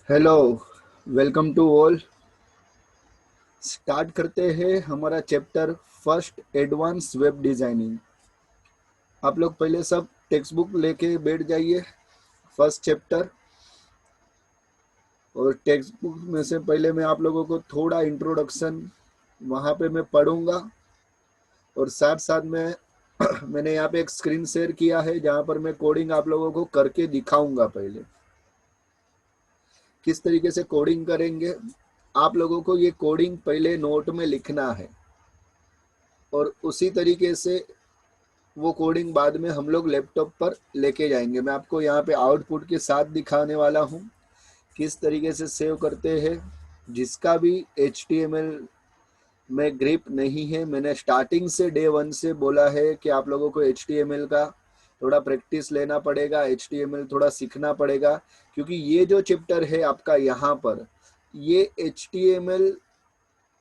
Hello, welcome to all. Start करते हैं हमारा chapter first, advance web designing. आप लोग पहले सब टेक्स्ट बुक लेके बैठ जाइए। फर्स्ट चैप्टर, और टेक्स्ट बुक में से पहले मैं आप लोगों को थोड़ा इंट्रोडक्शन वहाँ पे मैं पढ़ूंगा, और साथ साथ में मैंने यहाँ पे एक स्क्रीन शेयर किया है जहाँ पर मैं कोडिंग आप लोगों को करके दिखाऊंगा। पहले किस तरीके से कोडिंग करेंगे, आप लोगों को ये कोडिंग पहले नोट में लिखना है, और उसी तरीके से वो कोडिंग बाद में हम लोग लैपटॉप पर लेके जाएंगे। मैं आपको यहाँ पे आउटपुट के साथ दिखाने वाला हूँ किस तरीके से सेव करते हैं। जिसका भी HTML में ग्रिप नहीं है, मैंने स्टार्टिंग से डे वन से बोला है कि आप लोगों को HTML का थोड़ा प्रैक्टिस लेना पड़ेगा, HTML थोड़ा सीखना पड़ेगा, क्योंकि ये जो चैप्टर है आपका यहाँ पर, ये HTML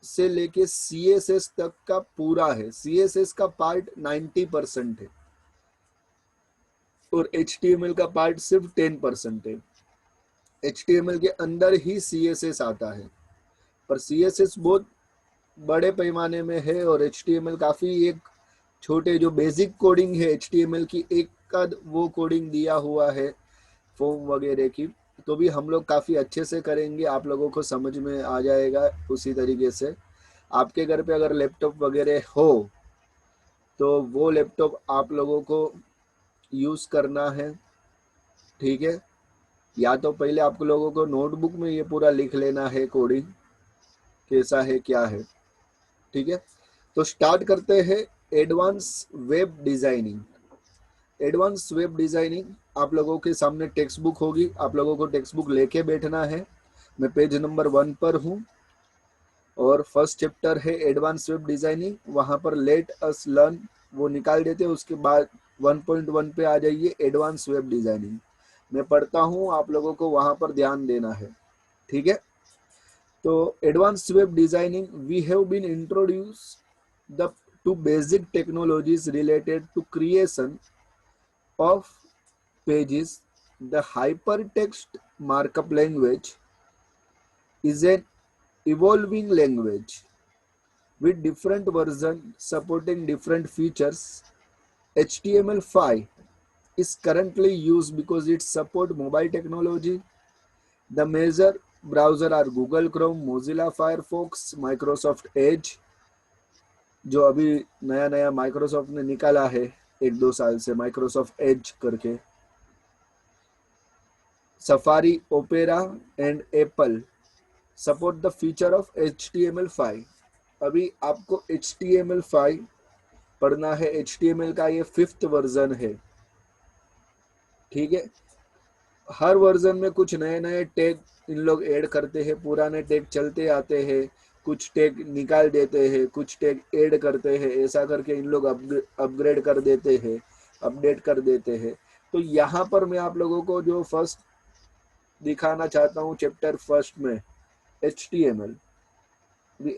से लेके CSS तक का पूरा है। CSS का पार्ट 90% है और HTML का पार्ट सिर्फ 10% है। HTML के अंदर ही CSS आता है, पर CSS बहुत बड़े पैमाने में है और HTML काफी एक छोटे जो बेसिक कोडिंग है HTML की, एक का वो कोडिंग दिया हुआ है फॉर्म वगैरह की, तो भी हम लोग काफी अच्छे से करेंगे, आप लोगों को समझ में आ जाएगा। उसी तरीके से आपके घर पे अगर लैपटॉप वगैरह हो तो वो लैपटॉप आप लोगों को यूज करना है, ठीक है। या तो पहले आप लोगों को नोटबुक में ये पूरा लिख लेना है कोडिंग कैसा है क्या है, ठीक है। तो स्टार्ट करते हैं advance web designing. Advance web designing आप लोगों के सामने टेक्स्ट बुक होगी, आप लोगों को टेक्स्ट बुक लेके बैठना है। मैं पेज नंबर 1 पर हूँ और फर्स्ट चैप्टर है एडवांस वेब डिजाइनिंग। वहां पर लेट अस लर्न वो निकाल देते हैं, उसके बाद 1.1 पे आ जाइए एडवांस वेब डिजाइनिंग। मैं पढ़ता हूँ, आप लोगों को वहां पर ध्यान देना है, ठीक है। तो advance web designing, we have been introduce the two basic technologies related to creation of pages. The hypertext markup language is an evolving language with different versions supporting different features. HTML5 is currently used because it supports mobile technology. The major browser are Google Chrome, Mozilla Firefox, Microsoft Edge, जो अभी नया नया Microsoft ने निकाला है 1-2 साल से, Microsoft Edge करके। Safari, opera and Apple support the feature of HTML5। अभी आपको HTML5 पढ़ना है। HTML का ये 5th वर्जन है, ठीक है। हर वर्जन में कुछ नए नए टैग इन लोग ऐड करते हैं, पुराने टैग चलते आते हैं, कुछ टैग निकाल देते हैं, कुछ टैग ऐड करते हैं, ऐसा करके इन लोग अपग्रेड कर देते हैं, अपडेट कर देते हैं। तो यहाँ पर मैं आप लोगों को जो फर्स्ट दिखाना चाहता हूँ चैप्टर फर्स्ट में, HTML।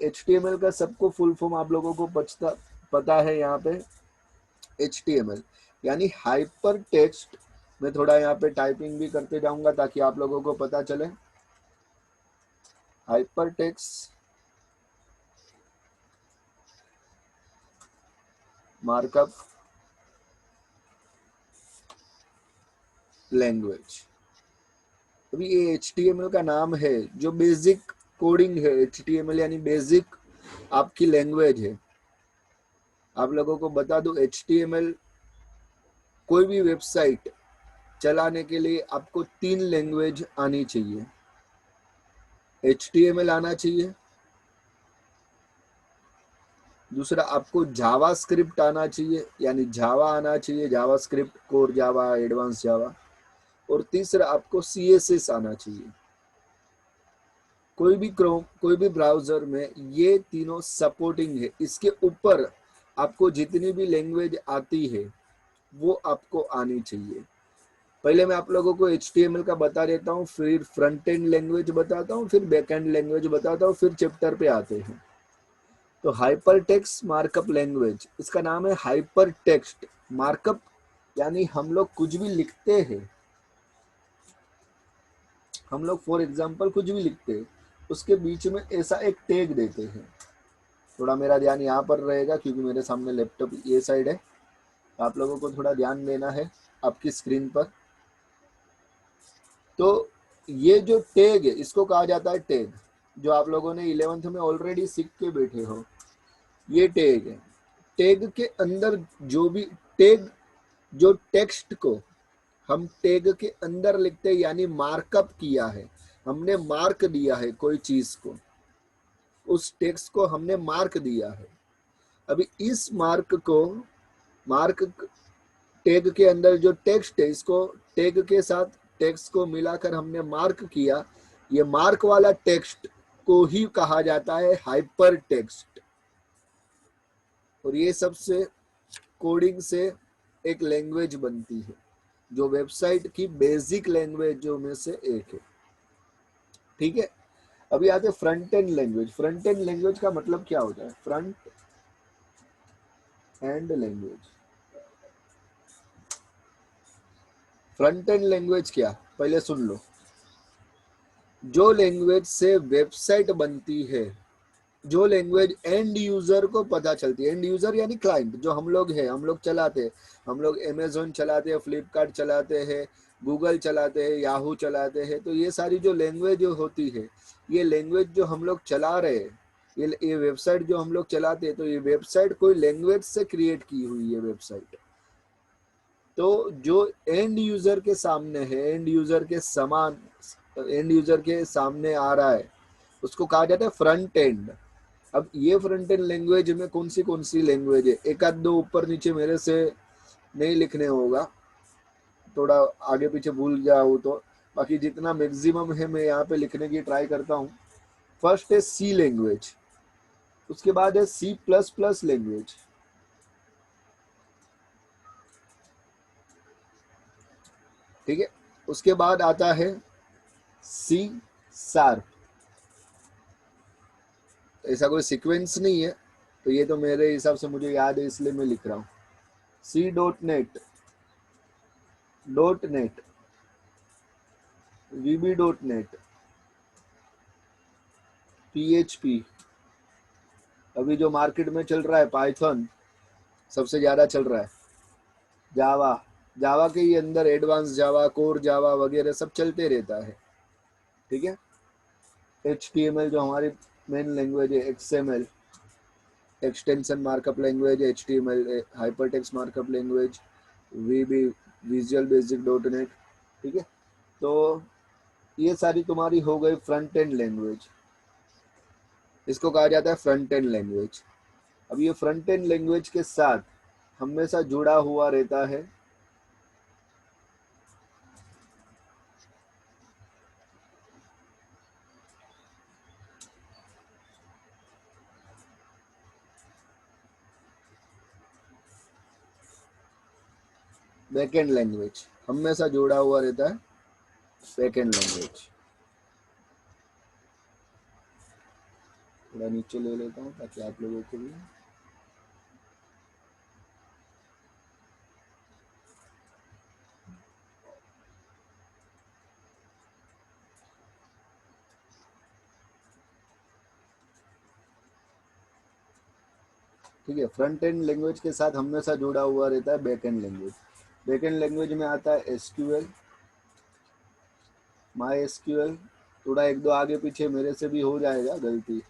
HTML का सबको फुल फॉर्म आप लोगों को पता है यहाँ पे। HTML यानी हाइपर टेक्स्ट। मैं थोड़ा यहाँ पे टाइपिंग भी करते जाऊंगा ताकि आप लोगों को पता चले। Hyper text markup language. अभी ये HTML का नाम है, जो बेसिक कोडिंग है। HTML यानी बेसिक आपकी लैंग्वेज है। आप लोगों को बता दूं, HTML कोई भी वेबसाइट चलाने के लिए आपको 3 लैंग्वेज आनी चाहिए। HTML आना चाहिए, दूसरा आपको जावा स्क्रिप्ट आना चाहिए, यानी जावा आना चाहिए, JavaScript, core Java, advance Java, और तीसरा आपको CSS आना चाहिए। कोई भी क्रोम, कोई भी ब्राउजर में ये तीनों सपोर्टिंग है। इसके ऊपर आपको जितनी भी लैंग्वेज आती है वो आपको आनी चाहिए। पहले मैं आप लोगों को HTML का बता देता हूँ, फिर फ्रंट एंड लैंग्वेज बताता हूँ, फिर बैक एंड लैंग्वेज बताता हूँ, फिर चैप्टर पे आते हैं। तो हाइपर टेक्स्ट मार्कअप लैंग्वेज, इसका नाम है हाइपर टेक्स्ट मार्कअप। यानी हम लोग कुछ भी लिखते हैं, हम लोग फॉर एग्जांपल कुछ भी लिखते हैं, उसके बीच में ऐसा एक टैग देते हैं। थोड़ा मेरा ध्यान यहाँ पर रहेगा क्योंकि मेरे सामने लैपटॉप ये साइड है, आप लोगों को थोड़ा ध्यान देना है आपकी स्क्रीन पर। तो ये जो टैग है इसको कहा जाता है टैग, जो आप लोगों ने 11th में ऑलरेडी सीख के बैठे हो, ये टैग है। टैग के अंदर जो भी टैग, जो टेक्स्ट को हम टैग के अंदर लिखते हैं, यानी मार्कअप किया है, हमने मार्क दिया है कोई चीज को, उस टेक्स्ट को हमने मार्क दिया है। अभी इस मार्क को, मार्क टैग के अंदर जो टेक्स्ट है, इसको टैग के साथ टेक्स्ट को मिलाकर हमने मार्क किया, ये मार्क वाला टेक्स्ट को ही कहा जाता है हाइपर टेक्स्ट। और ये सबसे कोडिंग से एक लैंग्वेज बनती है, जो वेबसाइट की बेसिक लैंग्वेजों में से एक है। ठीक है, अभी आते front end language. Front end language का मतलब क्या होता है? Front end language, front end language क्या, पहले सुन लो। जो लैंग्वेज से वेबसाइट बनती है, जो लैंग्वेज एंड यूजर को पता चलती है, एंड यूजर यानी क्लाइंट, जो हम लोग हैं, हम लोग चलाते हैं, हम लोग अमेजोन चलाते हैं, फ्लिपकार्ट चलाते हैं, गूगल चलाते हैं, याहू चलाते हैं, तो ये सारी जो लैंग्वेज होती है, ये लैंग्वेज जो हम लोग चला रहे हैं, ये वेबसाइट जो हम लोग चलाते हैं, तो ये वेबसाइट कोई लैंग्वेज से क्रिएट की हुई है वेबसाइट। तो जो एंड यूजर के सामने है, एंड यूजर के समान, एंड यूजर के सामने आ रहा है, उसको कहा जाता है फ्रंट एंड। अब ये फ्रंट एंड लैंग्वेज में कौन सी लैंग्वेज है, एक आध दो ऊपर नीचे मेरे से नहीं लिखने होगा, थोड़ा आगे पीछे भूल जाऊँ तो, बाकी जितना मैक्सिमम है मैं यहाँ पे लिखने की ट्राई करता हूँ। फर्स्ट है सी लैंग्वेज, उसके बाद है सी प्लस प्लस लैंग्वेज, ठीक है। उसके बाद आता है सी शार्प, ऐसा कोई सीक्वेंस नहीं है, तो ये तो मेरे हिसाब से मुझे याद है इसलिए मैं लिख रहा हूँ। C dot net, dot net, VB dot net, PHP, अभी जो मार्केट में चल रहा है पाइथन सबसे ज्यादा चल रहा है, जावा, जावा के ही अंदर एडवांस जावा, कोर जावा वगैरह सब चलते रहता है, ठीक है। HTML जो हमारी मेन लैंग्वेज है, XML extension markup language, HTML hypertext markup language, VB visual basic dot net, ठीक है। तो ये सारी तुम्हारी हो गई फ्रंट एंड लैंग्वेज, इसको कहा जाता है फ्रंट एंड लैंग्वेज। अब ये फ्रंट एंड लैंग्वेज के साथ हमेशा जुड़ा हुआ रहता है बैकएंड लैंग्वेज, हमेशा जुड़ा हुआ रहता है बैकएंड लैंग्वेज। थोड़ा नीचे ले लेता हूँ ताकि आप लोगों को भी, ठीक है। फ्रंट एंड लैंग्वेज के साथ हमेशा जुड़ा हुआ रहता है बैकएंड लैंग्वेज। बैकएंड लैंग्वेज में आता है एसक्यूएल, माई एसक्यूएल, थोड़ा एक दो आगे पीछे मेरे से भी हो जाएगा गलती,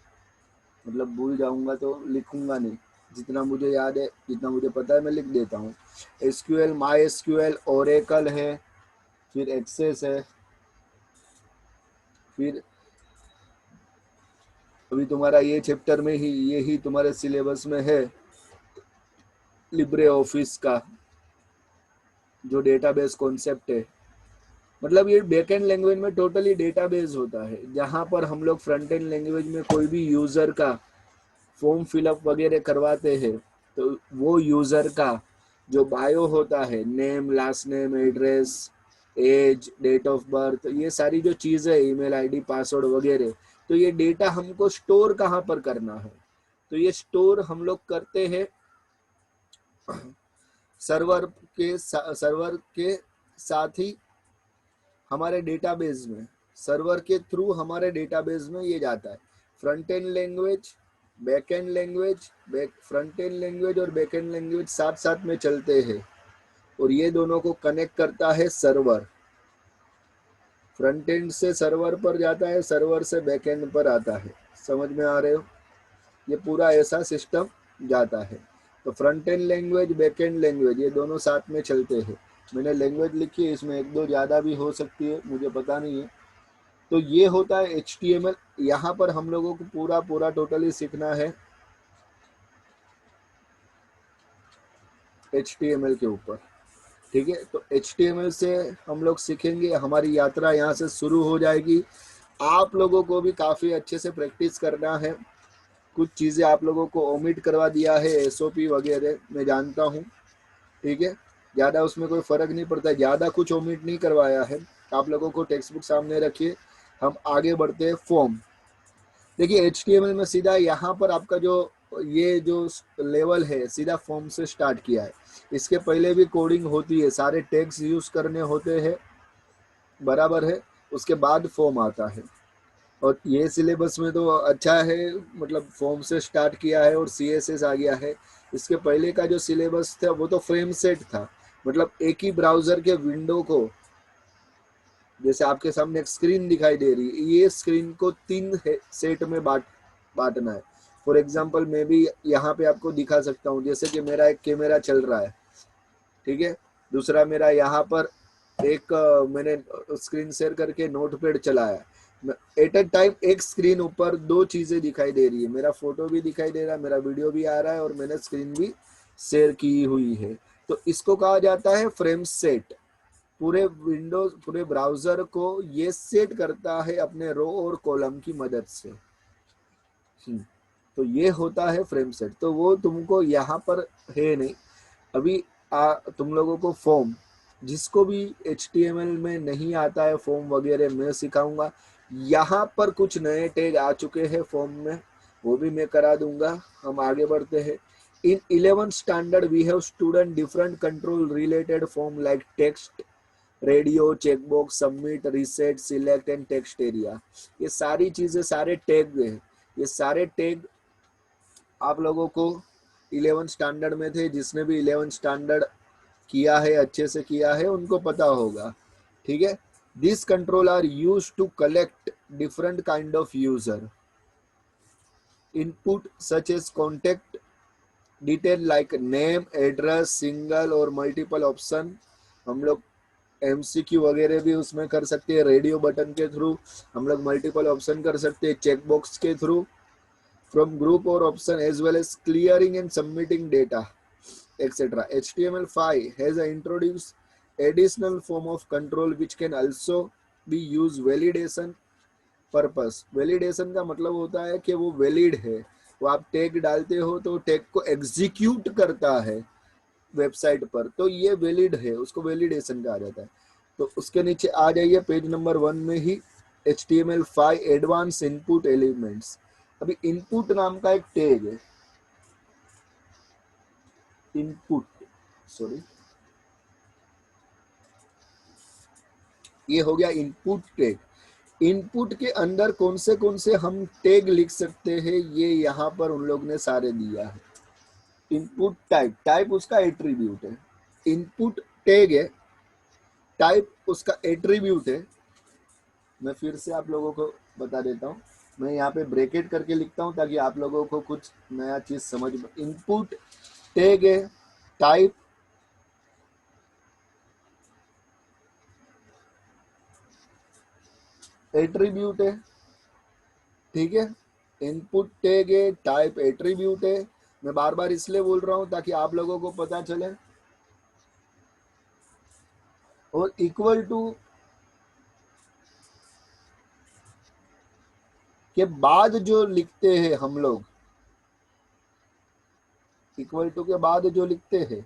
मतलब भूल जाऊंगा तो लिखूंगा नहीं, जितना मुझे याद है, जितना मुझे पता है मैं लिख देता हूँ। एसक्यूएल, माई एसक्यूएल, ओरेकल है, फिर एक्सेस है, फिर अभी तुम्हारा ये चैप्टर में ही, ये ही तुम्हारे सिलेबस में है लिब्रे ऑफिस का जो डेटाबेस कॉन्सेप्ट है। मतलब ये बैकएंड लैंग्वेज में टोटली डेटाबेस होता है, जहां पर हम लोग फ्रंट एंड लैंग्वेज में कोई भी यूजर का फॉर्म फिलअप वगैरह करवाते हैं, तो वो यूजर का जो बायो होता है, name, last name, address, age, date of birth, ये सारी जो चीज़ है, ईमेल आईडी, पासवर्ड वगैरह, तो ये डेटा हमको स्टोर कहाँ पर करना है? तो ये स्टोर हम लोग करते हैं सर्वर के साथ ही हमारे डेटाबेस में। सर्वर के थ्रू हमारे डेटाबेस में ये जाता है। Front end language, back and language, front end language और बैक एंड लैंग्वेज साथ साथ में चलते हैं और ये दोनों को कनेक्ट करता है सर्वर। फ्रंट एंड से सर्वर पर जाता है, सर्वर से बैक एंड पर आता है। समझ में आ रहे हो? ये पूरा ऐसा सिस्टम जाता है। तो front end language, back and language ये दोनों साथ में चलते हैं। मैंने लैंग्वेज लिखी है, इसमें एक दो ज़्यादा भी हो सकती है, मुझे पता नहीं है। तो ये होता है HTML। यहाँ पर हम लोगों को पूरा पूरा टोटली सीखना है HTML के ऊपर। ठीक है, तो HTML से हम लोग सीखेंगे, हमारी यात्रा यहाँ से शुरू हो जाएगी। आप लोगों को भी काफ़ी अच्छे से प्रैक्टिस करना है। कुछ चीज़ें आप लोगों को ओमिट करवा दिया है, SOP वगैरह मैं जानता हूँ। ठीक है, ज़्यादा उसमें कोई फ़र्क नहीं पड़ता, ज़्यादा कुछ ओमिट नहीं करवाया है। आप लोगों को टेक्स्ट बुक सामने रखिए, हम आगे बढ़ते हैं। फॉर्म देखिए, HTML में सीधा यहाँ पर आपका जो ये जो लेवल है सीधा फॉर्म से स्टार्ट किया है। इसके पहले भी कोडिंग होती है, सारे टैग्स यूज़ करने होते हैं, बराबर है। उसके बाद फॉर्म आता है और ये सिलेबस में तो अच्छा है, मतलब फॉर्म से स्टार्ट किया है और CSS आ गया है। इसके पहले का जो सिलेबस था वो तो फ्रेम सेट था, मतलब एक ही ब्राउज़र के विंडो को, जैसे आपके सामने एक स्क्रीन दिखाई दे रही है, ये स्क्रीन को 3 सेट में बांटना है। फॉर एग्जांपल मैं भी यहाँ पे आपको दिखा सकता हूँ, जैसे कि मेरा एक कैमरा चल रहा है, ठीक है। दूसरा मेरा यहाँ पर एक मैंने स्क्रीन शेयर करके नोटपैड चलाया। एट अ टाइम एक स्क्रीन ऊपर 2 चीज़ें दिखाई दे रही है, मेरा फोटो भी दिखाई दे रहा है, मेरा वीडियो भी आ रहा है और मैंने स्क्रीन भी शेयर की हुई है। तो इसको कहा जाता है फ्रेम सेट। पूरे विंडोज, पूरे ब्राउजर को ये सेट करता है अपने रो और कॉलम की मदद से। तो ये होता है फ्रेम सेट। तो वो तुमको यहाँ पर है नहीं अभी। तुम लोगों को फॉर्म, जिसको भी HTML में नहीं आता है फॉर्म वगैरह, मैं सिखाऊंगा। यहाँ पर कुछ नए टैग आ चुके हैं फॉर्म में, वो भी मैं करा दूंगा। हम आगे बढ़ते हैं। In 11th standard we have student different control related form like text, radio, checkbox, submit, reset, select and text area. ये सारी चीजें, सारे टैग हैं। ये सारे टैग आप लोगों को 11th स्टैंडर्ड में थे, जिसने भी 11th स्टैंडर्ड किया है, अच्छे से किया है, उनको पता होगा। ठीक है, this control are use to collect different kind of user input such as contact detail like name, address, single और मल्टीपल ऑप्शन। हम लोग MCQ वगैरह भी उसमें कर सकते हैं। रेडियो बटन के थ्रू हम लोग मल्टीपल ऑप्शन कर सकते हैं, चेकबॉक्स के थ्रू, फ्रॉम ग्रुप और option, as well as clearing and submitting data, etc. HTML5 has introduced additional form of control which can also be used validation purpose। Validation का मतलब होता है कि वो वैलिड है, वो आप टैग डालते हो तो टैग को एग्जीक्यूट करता है वेबसाइट पर, तो ये वैलिड है, उसको वैलिडेशन कहा जाता है। तो उसके नीचे आ जाइए पेज नंबर 1 में ही, HTML5 एडवांस इनपुट एलिमेंट्स। अभी इनपुट नाम का एक टैग है, इनपुट, सॉरी, ये हो गया इनपुट टैग। इनपुट के अंदर कौन से हम टैग लिख सकते हैं, ये यहाँ पर उन लोग ने सारे दिया है। इनपुट टाइप, टाइप उसका एट्रीब्यूट है। इनपुट टैग है, टाइप उसका एट्रीब्यूट है। मैं फिर से आप लोगों को बता देता हूँ, मैं यहाँ पे ब्रैकेट करके लिखता हूँ ताकि आप लोगों को कुछ नया चीज समझ में। इनपुट टैग है, टाइप एट्रीब्यूट है। ठीक है, इनपुट टैग है, टाइप एट्रीब्यूट है। मैं बार बार इसलिए बोल रहा हूँ ताकि आप लोगों को पता चले। और इक्वल टू के बाद जो लिखते हैं हम लोग, इक्वल टू के बाद जो लिखते हैं,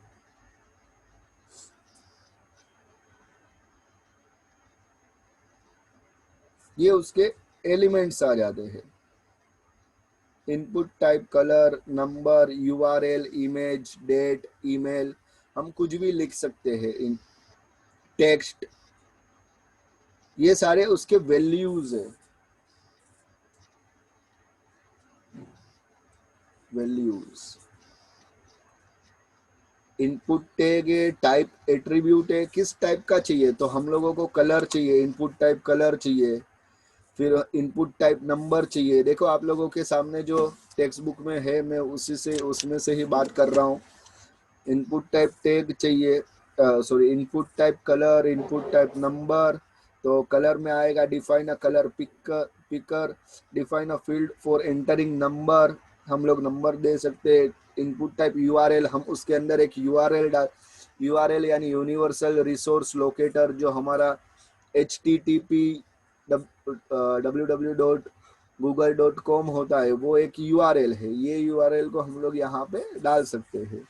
ये उसके एलिमेंट्स आ जाते हैं। Input type, colour, number, URL, image, date, email, हम कुछ भी लिख सकते हैं। इन टेक्स्ट, ये सारे उसके वैल्यूज है, वैल्यूज। इनपुट टैग है, टाइप एट्रीब्यूट है, किस टाइप का चाहिए, तो हम लोगों को कलर चाहिए, इनपुट टाइप कलर चाहिए, फिर इनपुट टाइप नंबर चाहिए। देखो आप लोगों के सामने जो टेक्स्ट बुक में है, मैं उसी से उसमें से ही बात कर रहा हूँ। इनपुट टाइप टैग चाहिए, sorry input type colour, input type number. तो कलर में आएगा define a colour picker, define a field for entering number, हम लोग नंबर दे सकते हैं। इनपुट टाइप यूआरएल, हम उसके अंदर एक यूआरएल डाल, यूआरएल यानी यूनिवर्सल रिसोर्स लोकेटर, जो हमारा HTTP www.google.com होता है, वो एक यूआरएल है। ये यूआरएल को हम लोग यहाँ पे डाल सकते हैं।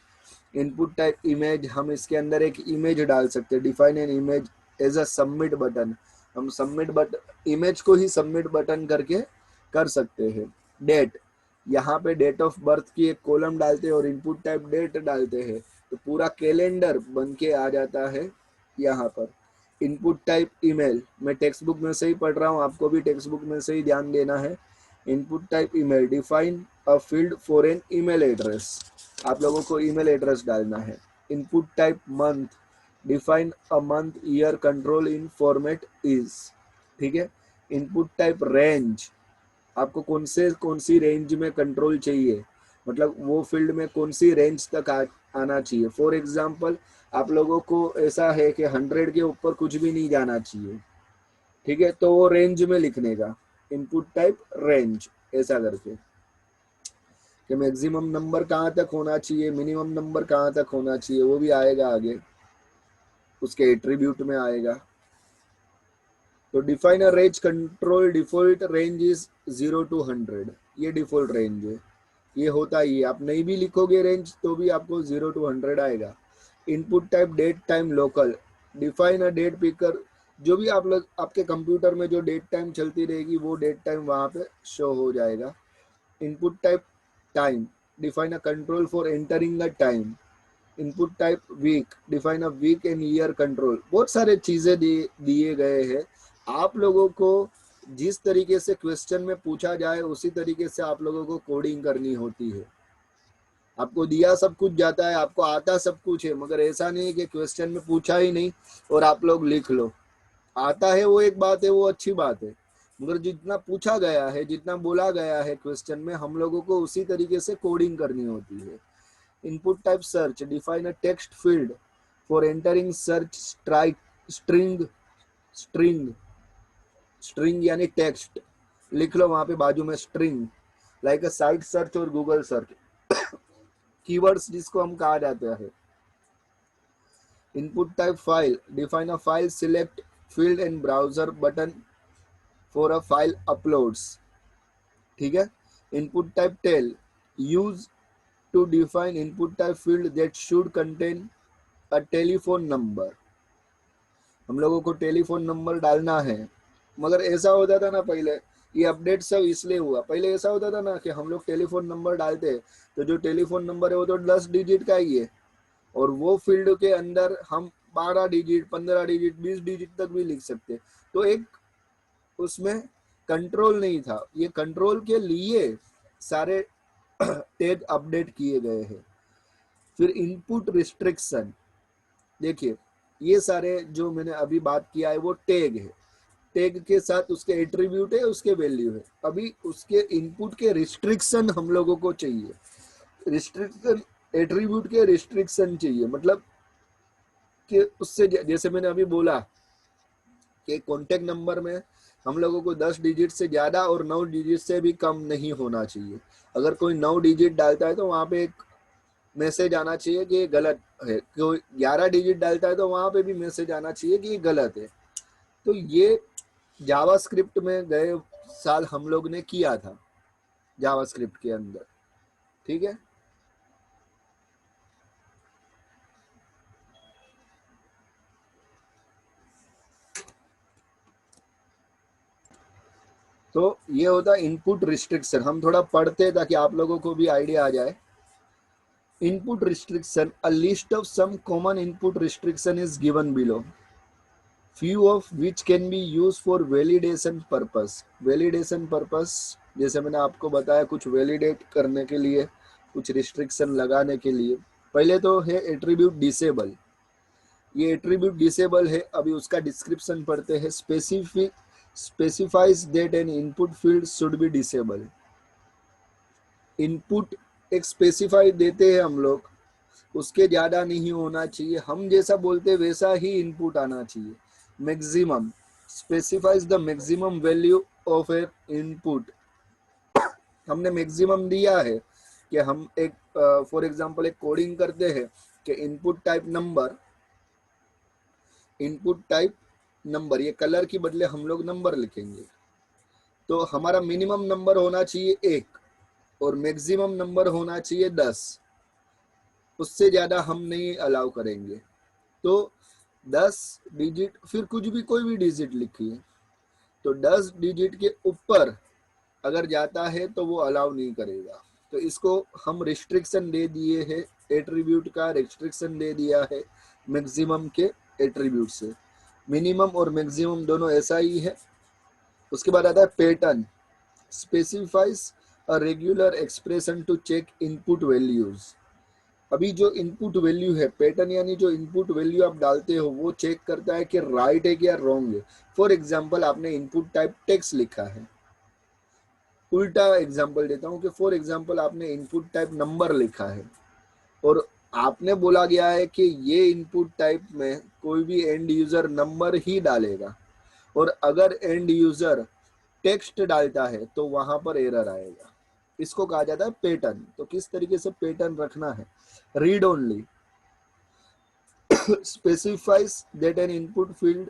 इनपुट टाइप इमेज, हम इसके अंदर एक इमेज डाल सकते हैं। Define an image as a submit button, हम सबमिट बटन, इमेज को ही सबमिट बटन करके कर सकते हैं। डेट, यहाँ पे डेट ऑफ बर्थ की एक कॉलम डालते हैं और इनपुट टाइप डेट डालते हैं, तो पूरा कैलेंडर बन के आ जाता है यहाँ पर। इनपुट टाइप ईमेल, मैं टेक्स्ट बुक में से ही पढ़ रहा हूँ, आपको भी टेक्स्ट बुक में से ही ध्यान देना है। Input type email, define a field for an email address, आप लोगों को ईमेल एड्रेस डालना है। Input type month, define a month year control in format is, ठीक है। इनपुट टाइप रेंज, आपको कौन सी रेंज में कंट्रोल चाहिए, मतलब वो फील्ड में कौन सी रेंज तक आना चाहिए। फॉर एग्जाम्पल आप लोगों को ऐसा है कि 100 के ऊपर कुछ भी नहीं जाना चाहिए, ठीक है, तो वो रेंज में लिखने का, इनपुट टाइप रेंज ऐसा करके, कि मैक्सिमम नंबर कहाँ तक होना चाहिए, मिनिमम नंबर कहाँ तक होना चाहिए, वो भी आएगा आगे, उसके एट्रीब्यूट में आएगा। तो define a range control, default range is 0 to 100, ये डिफॉल्ट रेंज है, ये होता ही है। आप नहीं भी लिखोगे रेंज तो भी आपको 0 to 100 आएगा। Input type date time local, define a date picker, जो भी आप लोग आपके कंप्यूटर में जो डेट टाइम चलती रहेगी वो डेट टाइम वहाँ पे शो हो जाएगा। Input type time, define a control for entering a time. Input type week, define a week and year control. बहुत सारे चीजें दिए गए हैं, आप लोगों को जिस तरीके से क्वेश्चन में पूछा जाए उसी तरीके से आप लोगों को कोडिंग करनी होती है। आपको दिया सब कुछ जाता है, आपको आता सब कुछ है, मगर ऐसा नहीं है कि क्वेश्चन में पूछा ही नहीं और आप लोग लिख लो। आता है वो एक बात है, वो अच्छी बात है, मगर जितना पूछा गया है, जितना बोला गया है क्वेश्चन में, हम लोगों को उसी तरीके से कोडिंग करनी होती है। Input type search, define a text field for entering search strike string, string string यानी टेक्स्ट, लिख लो वहां पे बाजू में string, like a site search और गूगल सर्च, कीवर्ड्स जिसको हम कहा जाता है। Input type file, define a file select field and browser button for a file uploads, ठीक है। Input type tel, use to define input type field that should contain a telephone number, हम लोगों को टेलीफोन नंबर डालना है। मगर ऐसा होता था ना पहले, ये अपडेट सब इसलिए हुआ, पहले ऐसा होता था ना कि हम लोग टेलीफोन नंबर डालते, तो जो टेलीफोन नंबर है वो तो 10 डिजिट का ही है, और वो फील्ड के अंदर हम 12 डिजिट, 15 डिजिट, 20 डिजिट तक भी लिख सकते। तो एक उसमें कंट्रोल नहीं था, ये कंट्रोल के लिए सारे टैग अपडेट किए गए हैं। फिर इनपुट रिस्ट्रिक्शन, देखिए ये सारे जो मैंने अभी बात किया है वो टैग है, टैग के साथ उसके एट्रीब्यूट है, उसके वैल्यू है। अभी उसके इनपुट के रिस्ट्रिक्शन हम लोगों को चाहिए, रिस्ट्रिक्शन, एट्रीब्यूट के रिस्ट्रिक्शन चाहिए, मतलब कि उससे जैसे मैंने अभी बोला कि कॉन्टेक्ट नंबर में हम लोगों को 10 डिजिट से ज्यादा और 9 डिजिट से भी कम नहीं होना चाहिए। अगर कोई 9 डिजिट डालता है तो वहां पे एक मैसेज आना चाहिए कि ये गलत है, कोई 11 डिजिट डालता है तो वहां पे भी मैसेज आना चाहिए कि ये गलत है। तो ये जावास्क्रिप्ट में गए साल हम लोग ने किया था, जावास्क्रिप्ट के अंदर, ठीक है। तो ये होता है इनपुट रिस्ट्रिक्शन, हम थोड़ा पढ़ते ताकि आप लोगों को भी आइडिया आ जाए। Input restriction, a list of some common input restriction is given below. few of which can be used for validation purpose। validation purpose जैसे मैंने आपको बताया, कुछ वैलिडेट करने के लिए, कुछ रिस्ट्रिक्शन लगाने के लिए। पहले तो है एट्रीब्यूट डिसेबल। ये एट्रीब्यूट डिसेबल है, अभी उसका डिस्क्रिप्शन पढ़ते हैं। Specifies that N input field should be disable. Input एक स्पेसिफाई देते हैं हम लोग, उसके ज्यादा नहीं होना चाहिए, हम जैसा बोलते वैसा ही इनपुट आना चाहिए। Maximum specifies the maximum value of A input. हमने मैक्सिमम दिया है कि हम एक फॉर एग्जांपल एक कोडिंग करते हैं कि input type number, input type number, ये कलर की बदले हम लोग नंबर लिखेंगे, तो हमारा मिनिमम नंबर होना चाहिए 1 और मैक्सिमम नंबर होना चाहिए 10। उससे ज्यादा हम नहीं अलाउ करेंगे। तो 10 डिजिट, फिर कुछ भी कोई भी डिजिट लिखिए, तो 10 डिजिट के ऊपर अगर जाता है तो वो अलाउ नहीं करेगा। तो इसको हम रिस्ट्रिक्शन दे दिए है, एट्रीब्यूट का रिस्ट्रिक्शन दे दिया है मैक्सिमम के एट्रीब्यूट से। मिनिमम और मैक्सिमम दोनों ऐसा ही है। उसके बाद आता है pattern. Specifies a regular expression to check input values. अभी जो इनपुट वैल्यू है, पैटर्न यानी जो इनपुट वैल्यू आप डालते हो वो चेक करता है कि राइट है या रॉन्ग है। फॉर एग्जांपल आपने इनपुट टाइप टेक्स्ट लिखा है, उल्टा एग्जांपल देता हूँ कि फॉर एग्जांपल आपने इनपुट टाइप नंबर लिखा है और आपने बोला गया है कि ये इनपुट टाइप में कोई भी एंड यूजर नंबर ही डालेगा, और अगर एंड यूजर टेक्स्ट डालता है तो वहां पर एरर आएगा। इसको कहा जाता है पैटर्न। तो किस तरीके से पैटर्न रखना है? Read only specifies that an input field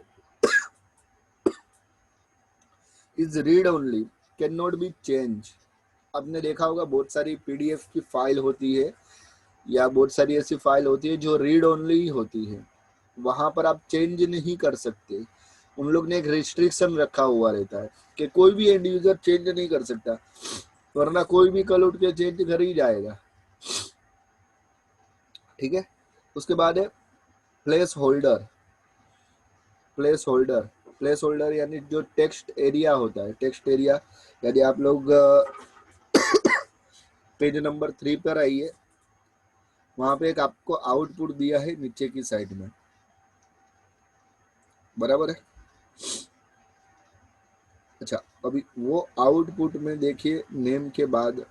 is read only, cannot be changed। आपने देखा होगा बहुत सारी पीडीएफ की फाइल होती है या बहुत सारी ऐसी फाइल होती है जो रीड ओनली होती है, वहां पर आप चेंज नहीं कर सकते। उन लोग ने एक रिस्ट्रिक्शन रखा हुआ रहता है कि कोई भी एंड यूजर चेंज नहीं कर सकता, वरना कोई भी कल उठ के चेंज कर ही जाएगा। ठीक है। उसके बाद है place holder. Place holder, place holder यानी जो टेक्स्ट एरिया होता है, टेक्स्ट एरिया। यदि आप लोग पेज नंबर 3 पर आइए, वहां पे एक आपको आउटपुट दिया है नीचे की साइड में, बराबर है। अच्छा, अभी वो आउटपुट में देखिए नेम के बाद,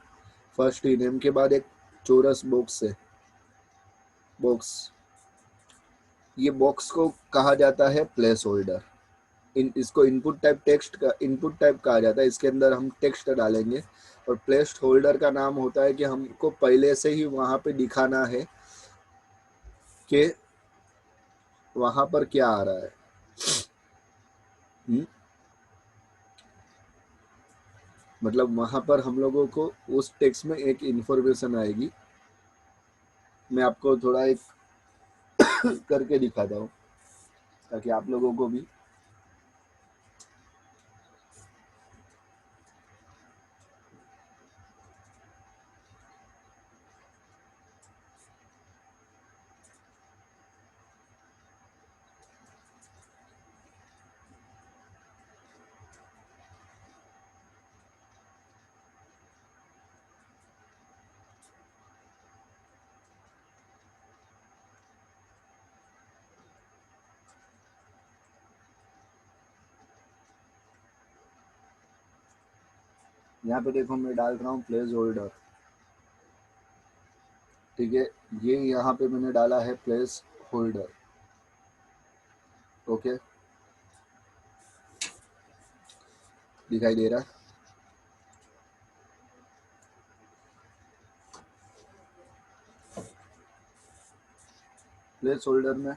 फर्स्ट ही नेम के बाद एक चौरस बॉक्स है, बॉक्स। ये बॉक्स को कहा जाता है प्लेस होल्डर। इसको इनपुट टाइप टेक्स्ट का इनपुट टाइप कहा जाता है। इसके अंदर हम टेक्स्ट डालेंगे और प्लेस होल्डर का नाम होता है कि हमको पहले से ही वहां पे दिखाना है कि वहां पर क्या आ रहा है। मतलब वहां पर हम लोगों को उस टेक्स्ट में एक इंफॉर्मेशन आएगी। मैं आपको थोड़ा एक करके दिखाता हूँ ताकि आप लोगों को भी यहाँ पे देखो मैं डाल रहा हूँ प्लेस होल्डर। ठीक है, ये यहाँ पे मैंने डाला है प्लेस होल्डर। ओके, दिखाई दे रहा है? प्लेस होल्डर में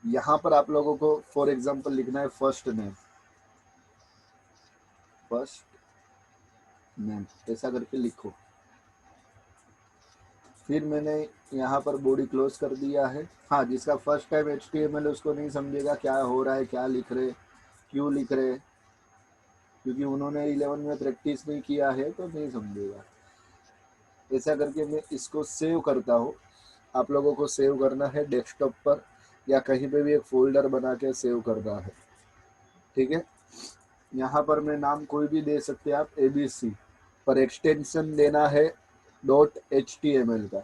यहाँ पर आप लोगों को फॉर एग्जांपल लिखना है फर्स्ट नेम, फर्स्ट नेम ऐसा करके लिखो। फिर मैंने यहाँ पर बॉडी क्लोज कर दिया है। हाँ, जिसका फर्स्ट टाइम HTML उसको नहीं समझेगा क्या हो रहा है, क्या लिख रहे, क्यों लिख रहे, क्योंकि उन्होंने 11 में प्रैक्टिस नहीं किया है तो नहीं समझेगा। ऐसा करके मैं इसको सेव करता हूँ। आप लोगों को सेव करना है डेस्कटॉप पर या कहीं पे भी एक फोल्डर बना के सेव करना है, ठीक है। यहाँ पर मैं नाम कोई भी दे सकते हैं आप, ABC, पर एक्सटेंशन देना है .html का,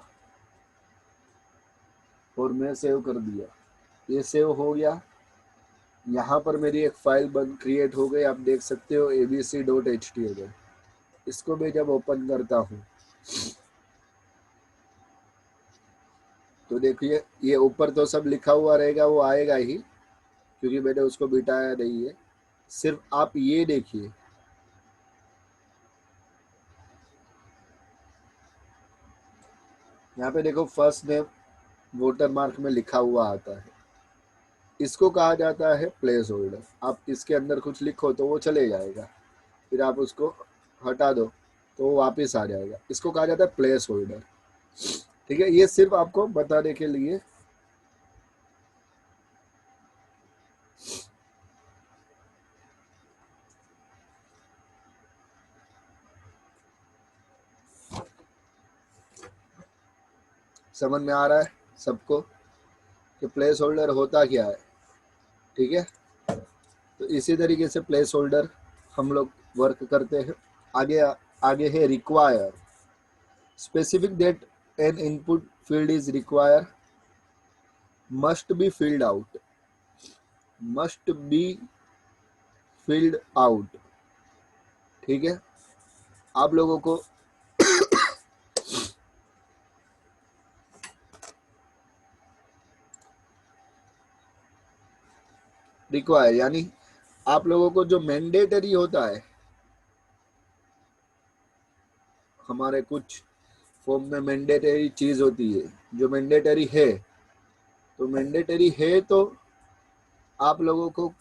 और मैं सेव कर दिया। ये सेव हो गया। यहाँ पर मेरी एक फाइल बन क्रिएट हो गई, आप देख सकते हो abc.html। इसको मैं जब ओपन करता हूँ तो देखिए ये ऊपर तो सब लिखा हुआ रहेगा, वो आएगा ही क्योंकि मैंने उसको बिठाया नहीं है। सिर्फ आप ये देखिए, यहाँ पे देखो फर्स्ट नेम वोटर मार्क में लिखा हुआ आता है। इसको कहा जाता है प्लेस होल्डर। आप इसके अंदर कुछ लिखो तो वो चले जाएगा, फिर आप उसको हटा दो तो वो वापस आ जाएगा। इसको कहा जाता है प्लेस होल्डर, ठीक है। ये सिर्फ आपको बताने के लिए। समझ में आ रहा है सबको कि प्लेस होल्डर होता क्या है, ठीक है। तो इसी तरीके से प्लेस होल्डर हम लोग वर्क करते हैं। आगे आगे है require. Specific that N input field is require must be filled out, must be filled out, ठीक है। आप लोगों को रिक्वायर यानी आप लोगों को जो मैंडेटरी होता है, हमारे कुछ फॉर्म में मैंडेटरी चीज होती है जो मैंडेटरी है, तो मैंडेटरी है तो आप लोगों को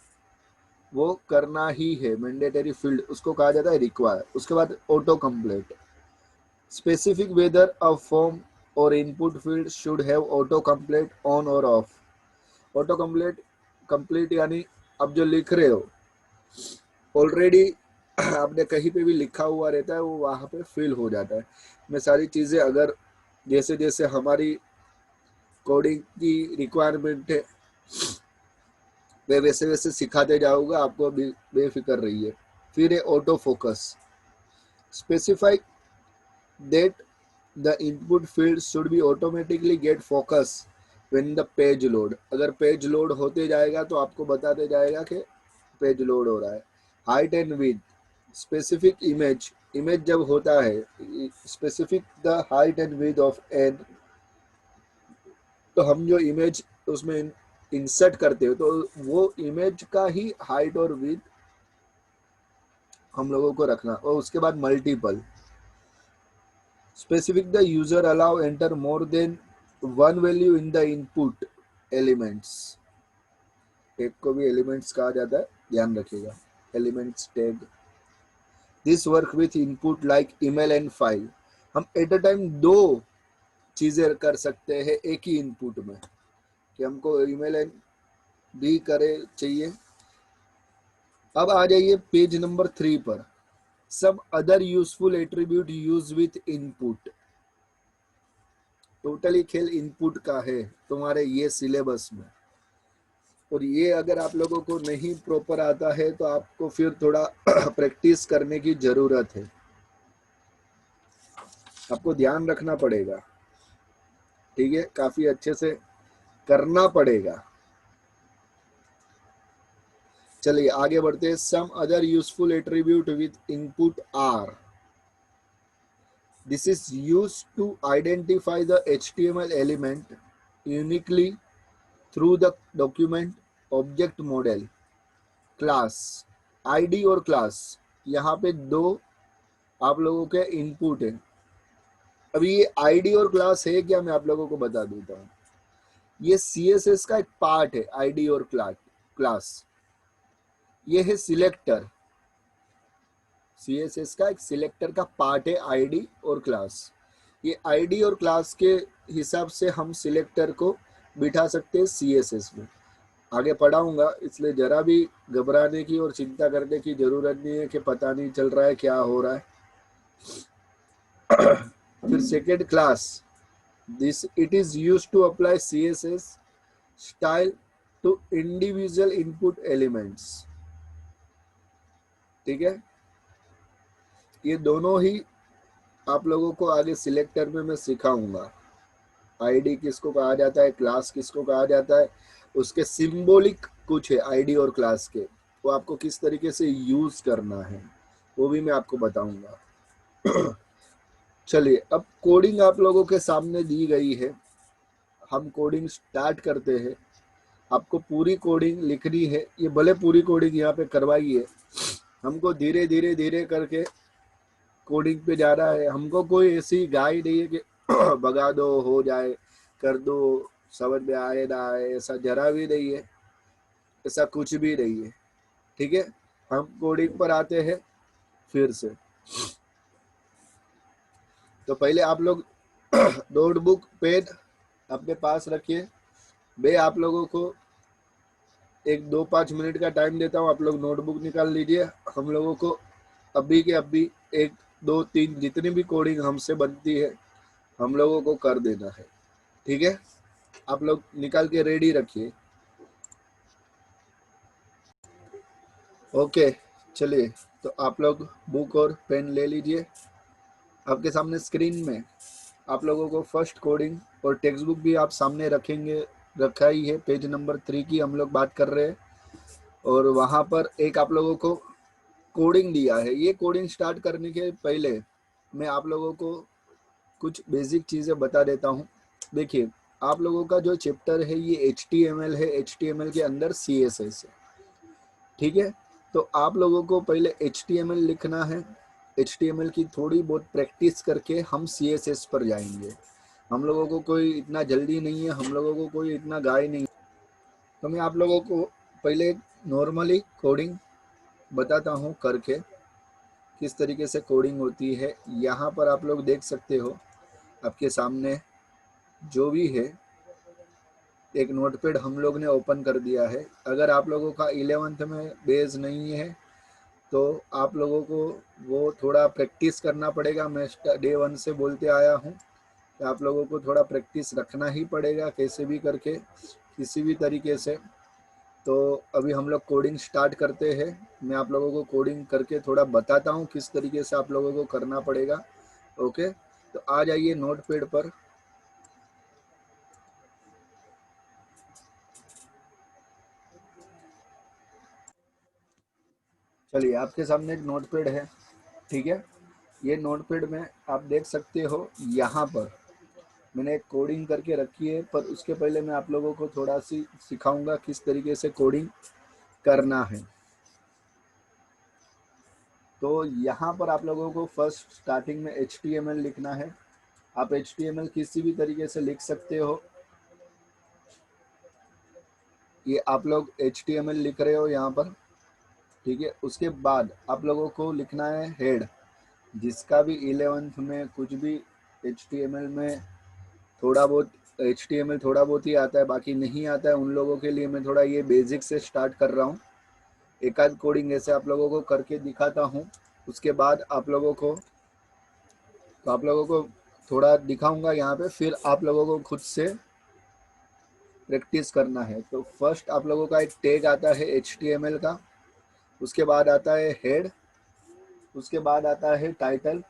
वो करना ही है। मैंडेटरी फील्ड उसको कहा जाता है रिक्वायर। उसके बाद auto complete. Specific whether a form और input field should have auto complete on और ऑफ। ऑटो कंप्लीट कंप्लीट यानी अब जो लिख रहे हो ऑलरेडी आपने कहीं पे भी लिखा हुआ रहता है, वो वहाँ पे फिल हो जाता है। मैं सारी चीज़ें अगर जैसे जैसे हमारी कोडिंग की रिक्वायरमेंट है वे वैसे वैसे सिखाते जाऊंगा आपको, बेफिक्र रहिए। फिर है auto focus. Specify that the input field should be automatically gate focus when the page load. अगर पेज लोड होते जाएगा तो आपको बताते जाएगा कि पेज लोड हो रहा है। Height and width. Specific image, image जब होता है specific the height and width of an, तो हम जो इमेज उसमें इंसर्ट करते हो तो वो इमेज का ही हाइट और विड्थ हम लोगों को रखना। और उसके बाद multiple. Specific the user allow enter more than one value in the input elements. Tag को भी एलिमेंट्स कहा जाता है, ध्यान रखिएगा, elements tag. This work with input like email and file. हम एट अ टाइम दो चीजें कर सकते हैं एक ही इनपुट में, कि हमको ईमेल एंड भी करे चाहिए। अब आ जाइए पेज नंबर 3 पर। सब other useful attribute use with input. Totally खेल इनपुट का है तुम्हारे ये सिलेबस में, और ये अगर आप लोगों को नहीं प्रॉपर आता है तो आपको फिर थोड़ा प्रैक्टिस करने की जरूरत है, आपको ध्यान रखना पड़ेगा, ठीक है, काफी अच्छे से करना पड़ेगा। चलिए आगे बढ़ते हैं। Some other useful attribute with input are. This is used to identify the HTML element uniquely through the document object model class. ID और क्लास यहाँ पे दो आप लोगों के इनपुट है। अभी ये आईडी और क्लास है क्या, मैं आप लोगों को बता देता हूँ। ये CSS का एक पार्ट है, आईडी और क्लास। ये है सिलेक्टर। CSS का एक सिलेक्टर का पार्ट है आईडी और क्लास। ये आईडी और क्लास के हिसाब से हम सिलेक्टर को बिठा सकते हैं सीएसएस में। आगे पढ़ाऊंगा, इसलिए जरा भी घबराने की और चिंता करने की जरूरत नहीं है कि पता नहीं चल रहा है क्या हो रहा है। फिर second class, this it is used to apply CSS style to individual input elements. ठीक है, ये दोनों ही आप लोगों को आगे सिलेक्टर में मैं सिखाऊंगा। आईडी किसको कहा जाता है, क्लास किसको कहा जाता है, उसके सिंबॉलिक कुछ है आईडी और क्लास के, वो आपको किस तरीके से यूज करना है वो भी मैं आपको बताऊंगा। चलिए, अब कोडिंग आप लोगों के सामने दी गई है, हम कोडिंग स्टार्ट करते हैं। आपको पूरी कोडिंग लिखनी है, ये भले पूरी कोडिंग यहाँ पे करवाई है, हमको धीरे धीरे धीरे करके कोडिंग पे जाना है। हमको कोई ऐसी गाइड नहीं है कि भगा दो हो जाए, कर दो, समझ में आए ना आए, ऐसा जरा भी नहीं है, ऐसा कुछ भी नहीं है। ठीक है, हम कोडिंग पर आते हैं फिर से। तो पहले आप लोग नोटबुक पेन अपने पास रखिए। मैं आप लोगों को एक 2-5 मिनट का टाइम देता हूँ, आप लोग नोटबुक निकाल लीजिए। हम लोगों को अभी के अभी 1 2 3 जितनी भी कोडिंग हमसे बनती है हम लोगों को कर देना है। ठीक है, आप लोग निकाल के रेडी रखिए। ओके, चलिए, तो आप लोग बुक और पेन ले लीजिए। आपके सामने स्क्रीन में आप लोगों को फर्स्ट कोडिंग और टेक्स्ट बुक भी आप सामने रखेंगे, रखा ही है। पेज नंबर 3 की हम लोग बात कर रहे हैं, और वहाँ पर एक आप लोगों को कोडिंग दिया है। ये कोडिंग स्टार्ट करने के पहले मैं आप लोगों को कुछ बेसिक चीज़ें बता देता हूँ। देखिए, आप लोगों का जो चैप्टर है ये HTML है, HTML के अंदर CSS है। ठीक है, तो आप लोगों को पहले HTML लिखना है। HTML की थोड़ी बहुत प्रैक्टिस करके हम CSS पर जाएंगे। हम लोगों को कोई इतना जल्दी नहीं है, हम लोगों को कोई इतना गाय नहीं। तो मैं आप लोगों को पहले नॉर्मली कोडिंग बताता हूँ करके, किस तरीके से कोडिंग होती है। यहाँ पर आप लोग देख सकते हो आपके सामने जो भी है, एक नोटपैड हम लोग ने ओपन कर दिया है। अगर आप लोगों का 11th में बेस नहीं है तो आप लोगों को वो थोड़ा प्रैक्टिस करना पड़ेगा। मैं डे 1 से बोलते आया हूँ कि आप लोगों को थोड़ा प्रैक्टिस रखना ही पड़ेगा, कैसे भी करके, किसी भी तरीके से। तो अभी हम लोग कोडिंग स्टार्ट करते हैं। मैं आप लोगों को कोडिंग करके थोड़ा बताता हूँ किस तरीके से आप लोगों को करना पड़ेगा। ओके, तो आ जाइए नोटपैड पर। चलिए, आपके सामने एक नोटपैड है। ठीक है, ये नोटपैड में आप देख सकते हो, यहाँ पर मैंने एक कोडिंग करके रखी है। पर उसके पहले मैं आप लोगों को थोड़ा सी सिखाऊंगा किस तरीके से कोडिंग करना है। तो यहाँ पर आप लोगों को फर्स्ट स्टार्टिंग में HTML लिखना है। आप HTML किसी भी तरीके से लिख सकते हो। ये आप लोग HTML लिख रहे हो यहाँ पर। ठीक है, उसके बाद आप लोगों को लिखना है हेड। जिसका भी 11th में कुछ भी HTML में थोड़ा बहुत, HTML थोड़ा बहुत ही आता है, बाकी नहीं आता है, उन लोगों के लिए मैं थोड़ा ये बेसिक से स्टार्ट कर रहा हूँ। एक आध कोडिंग ऐसे आप लोगों को करके दिखाता हूँ। उसके बाद आप लोगों को, तो आप लोगों को थोड़ा दिखाऊंगा यहाँ पे, फिर आप लोगों को खुद से प्रैक्टिस करना है। तो फर्स्ट आप लोगों का एक टैग आता है HTML का, उसके बाद आता है हेड, उसके बाद आता है टाइटल।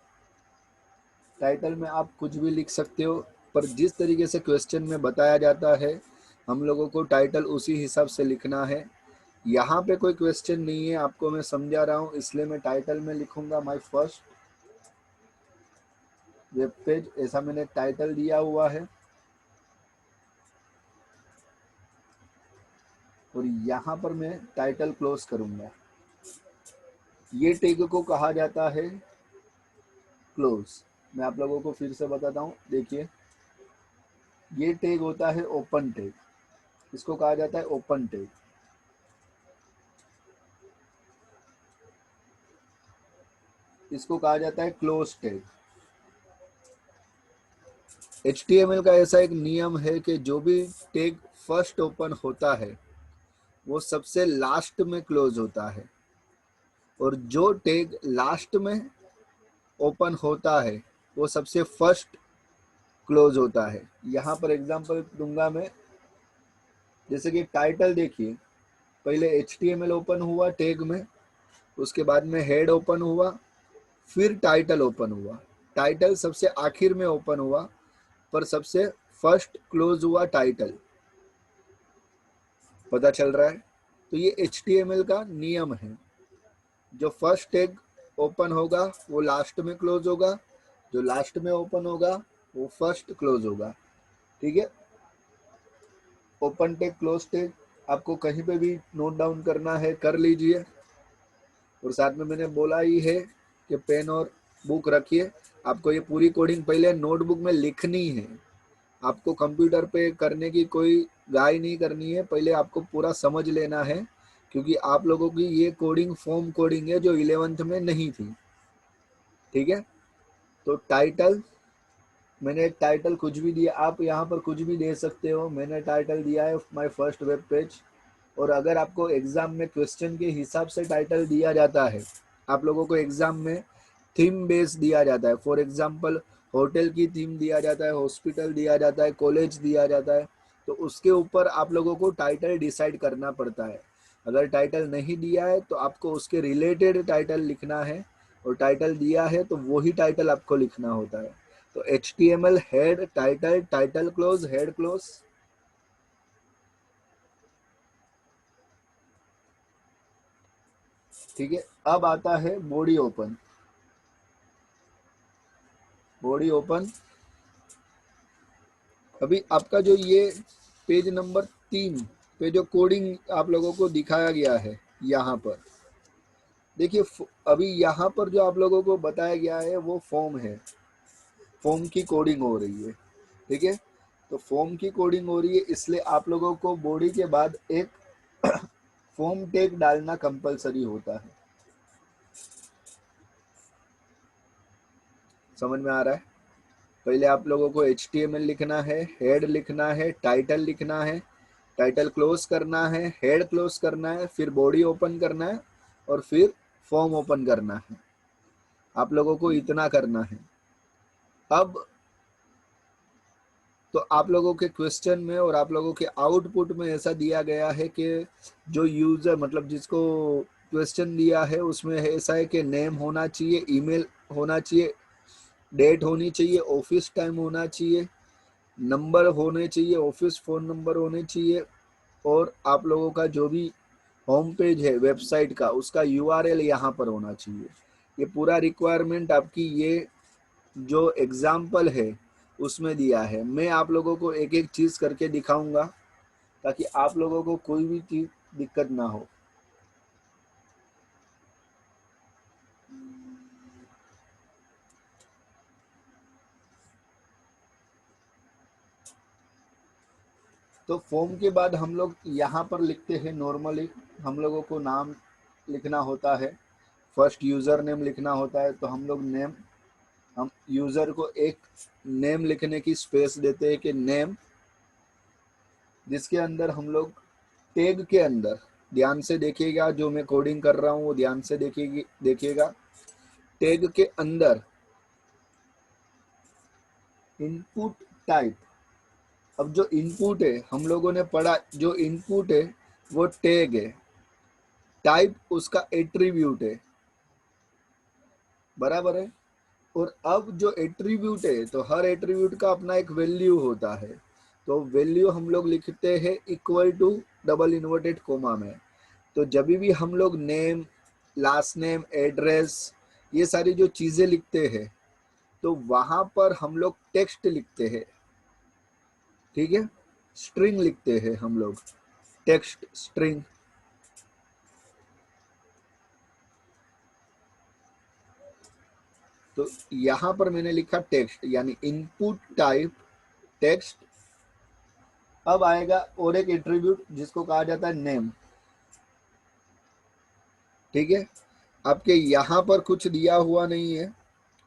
टाइटल में आप कुछ भी लिख सकते हो, पर जिस तरीके से क्वेश्चन में बताया जाता है हम लोगों को टाइटल उसी हिसाब से लिखना है। यहाँ पे कोई क्वेश्चन नहीं है, आपको मैं समझा रहा हूँ, इसलिए मैं टाइटल में लिखूंगा माय फर्स्ट वेब पेज, ऐसा मैंने टाइटल दिया हुआ है। और यहाँ पर मैं टाइटल क्लोज करूंगा। ये टैग को कहा जाता है क्लोज। मैं आप लोगों को फिर से बताता हूँ, देखिए, ये टैग होता है ओपन टैग, इसको कहा जाता है ओपन टैग। इसको कहा जाता है क्लोज टैग। HTML का ऐसा एक नियम है कि जो भी टैग फर्स्ट ओपन होता है वो सबसे लास्ट में क्लोज होता है, और जो टैग लास्ट में ओपन होता है वो सबसे फर्स्ट क्लोज होता है। यहाँ पर एग्जांपल दूंगा मैं, जैसे कि टाइटल देखिए, पहले HTML ओपन हुआ टैग में, उसके बाद में हेड ओपन हुआ, फिर टाइटल ओपन हुआ। टाइटल सबसे आखिर में ओपन हुआ, पर सबसे फर्स्ट क्लोज हुआ टाइटल। पता चल रहा है? तो ये HTML का नियम है, जो फर्स्ट टैग ओपन होगा वो लास्ट में क्लोज होगा, जो लास्ट में ओपन होगा वो फर्स्ट क्लोज होगा। ठीक है, ओपन टैग क्लोज टैग आपको कहीं पे भी नोट डाउन करना है कर लीजिए, और साथ में मैंने बोला ही है कि पेन और बुक रखिए। आपको ये पूरी कोडिंग पहले नोटबुक में लिखनी है, आपको कंप्यूटर पे करने की कोई राय नहीं करनी है, पहले आपको पूरा समझ लेना है, क्योंकि आप लोगों की ये कोडिंग फॉर्म कोडिंग है जो 11th में नहीं थी। ठीक है, तो टाइटल, मैंने एक टाइटल कुछ भी दिया, आप यहाँ पर कुछ भी दे सकते हो। मैंने टाइटल दिया है माय फर्स्ट वेब पेज, और अगर आपको एग्जाम में क्वेश्चन के हिसाब से टाइटल दिया जाता है, आप लोगों को एग्जाम में थीम बेस दिया जाता है, फॉर एग्जांपल होटल की थीम दिया जाता है, हॉस्पिटल दिया जाता है, कॉलेज दिया जाता है, तो उसके ऊपर आप लोगों को टाइटल डिसाइड करना पड़ता है। अगर टाइटल नहीं दिया है तो आपको उसके रिलेटेड टाइटल लिखना है, और टाइटल दिया है तो वही टाइटल आपको लिखना होता है। तो HTML head title, title close, head close. ठीक है, अब आता है बॉडी ओपन। बॉडी ओपन, अभी आपका जो ये पेज नंबर 3 पे जो कोडिंग आप लोगों को दिखाया गया है, यहाँ पर देखिए, अभी यहाँ पर जो आप लोगों को बताया गया है वो फॉर्म है, फॉर्म की कोडिंग हो रही है। ठीक है, तो फॉर्म की कोडिंग हो रही है, इसलिए आप लोगों को बॉडी के बाद एक फॉर्म टैग डालना कंपलसरी होता है। समझ में आ रहा है? पहले आप लोगों को HTML लिखना है, हेड लिखना है, टाइटल लिखना है, टाइटल क्लोज करना है, हेड क्लोज करना है, फिर बॉडी ओपन करना है, और फिर फॉर्म ओपन करना है। आप लोगों को इतना करना है। अब तो आप लोगों के क्वेश्चन में और आप लोगों के आउटपुट में ऐसा दिया गया है कि जो यूजर, मतलब जिसको क्वेश्चन दिया है उसमें ऐसा है कि नेम होना चाहिए, ईमेल होना चाहिए, डेट होनी चाहिए, ऑफिस टाइम होना चाहिए, नंबर होने चाहिए, ऑफिस फ़ोन नंबर होने चाहिए, और आप लोगों का जो भी होम पेज है वेबसाइट का उसका URL यहाँ पर होना चाहिए। ये पूरा रिक्वायरमेंट आपकी ये जो एग्जाम्पल है उसमें दिया है। मैं आप लोगों को एक एक चीज़ करके दिखाऊंगा ताकि आप लोगों को कोई भी चीज़ दिक्कत ना हो। तो फॉर्म के बाद हम लोग यहाँ पर लिखते हैं, नॉर्मली हम लोगों को नाम लिखना होता है, फर्स्ट यूज़र नेम लिखना होता है, तो हम लोग नेम, हम यूज़र को एक नेम लिखने की स्पेस देते हैं कि नेम, जिसके अंदर हम लोग टैग के अंदर, ध्यान से देखिएगा, जो मैं कोडिंग कर रहा हूँ वो ध्यान से देखिएगा। टैग के अंदर इनपुट टाइप, अब जो इनपुट है हम लोगों ने पढ़ा, जो इनपुट है वो टैग है, टाइप उसका एट्रीब्यूट है, बराबर है। और अब जो एट्रीब्यूट है तो हर एट्रीब्यूट का अपना एक वैल्यू होता है, तो वैल्यू हम लोग लिखते हैं equal to double inverted comma में। तो जब भी हम लोग नेम, लास्ट नेम, एड्रेस, ये सारी जो चीज़ें लिखते हैं तो वहाँ पर हम लोग टेक्स्ट लिखते हैं। ठीक है, स्ट्रिंग लिखते हैं हम लोग, टेक्स्ट स्ट्रिंग। तो यहाँ पर मैंने लिखा टेक्स्ट, यानी इनपुट टाइप टेक्स्ट। अब आएगा और एक एट्रीब्यूट जिसको कहा जाता है नेम। ठीक है, आपके यहाँ पर कुछ दिया हुआ नहीं है,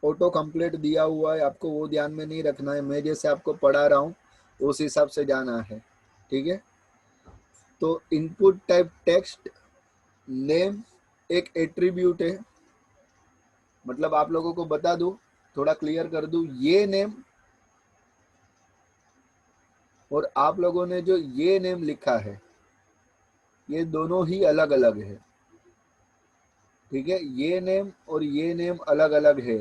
ऑटो कंप्लीट दिया हुआ है, आपको वो ध्यान में नहीं रखना है, मैं जैसे आपको पढ़ा रहा हूँ उस हिसाब से जाना है। ठीक है, तो इनपुट टाइप टेक्स्ट नेम एक एट्रीब्यूट है, मतलब आप लोगों को बता दूं, थोड़ा क्लियर कर दूं, ये नेम और आप लोगों ने जो ये नेम लिखा है ये दोनों ही अलग अलग है। ठीक है, ये नेम और ये नेम अलग अलग है।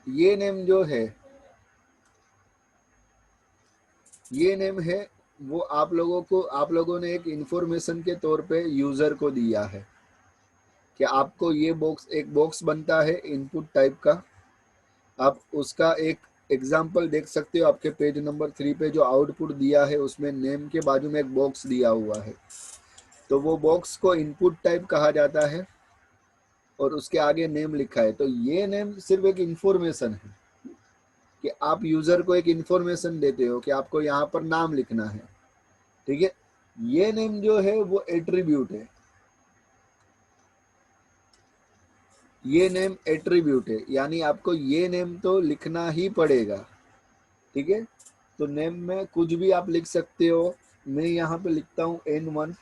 ये नेम जो है, ये नेम है वो आप लोगों को, आप लोगों ने एक इंफॉर्मेशन के तौर पे यूजर को दिया है कि आपको ये बॉक्स, एक बॉक्स बनता है इनपुट टाइप का, आप उसका एक एग्जाम्पल देख सकते हो आपके पेज नंबर 3 पे, जो आउटपुट दिया है उसमें नेम के बाजू में एक बॉक्स दिया हुआ है, तो वो बॉक्स को इनपुट टाइप कहा जाता है और उसके आगे नेम लिखा है। तो ये नेम सिर्फ एक इंफॉर्मेशन है कि आप यूजर को एक इंफॉर्मेशन देते हो कि आपको यहाँ पर नाम लिखना है। ठीक है, ये नेम जो है वो एट्रीब्यूट है, ये नेम एट्रीब्यूट है, यानी आपको ये नेम तो लिखना ही पड़ेगा। ठीक है, तो नेम में कुछ भी आप लिख सकते हो, मैं यहाँ पे लिखता हूँ N1,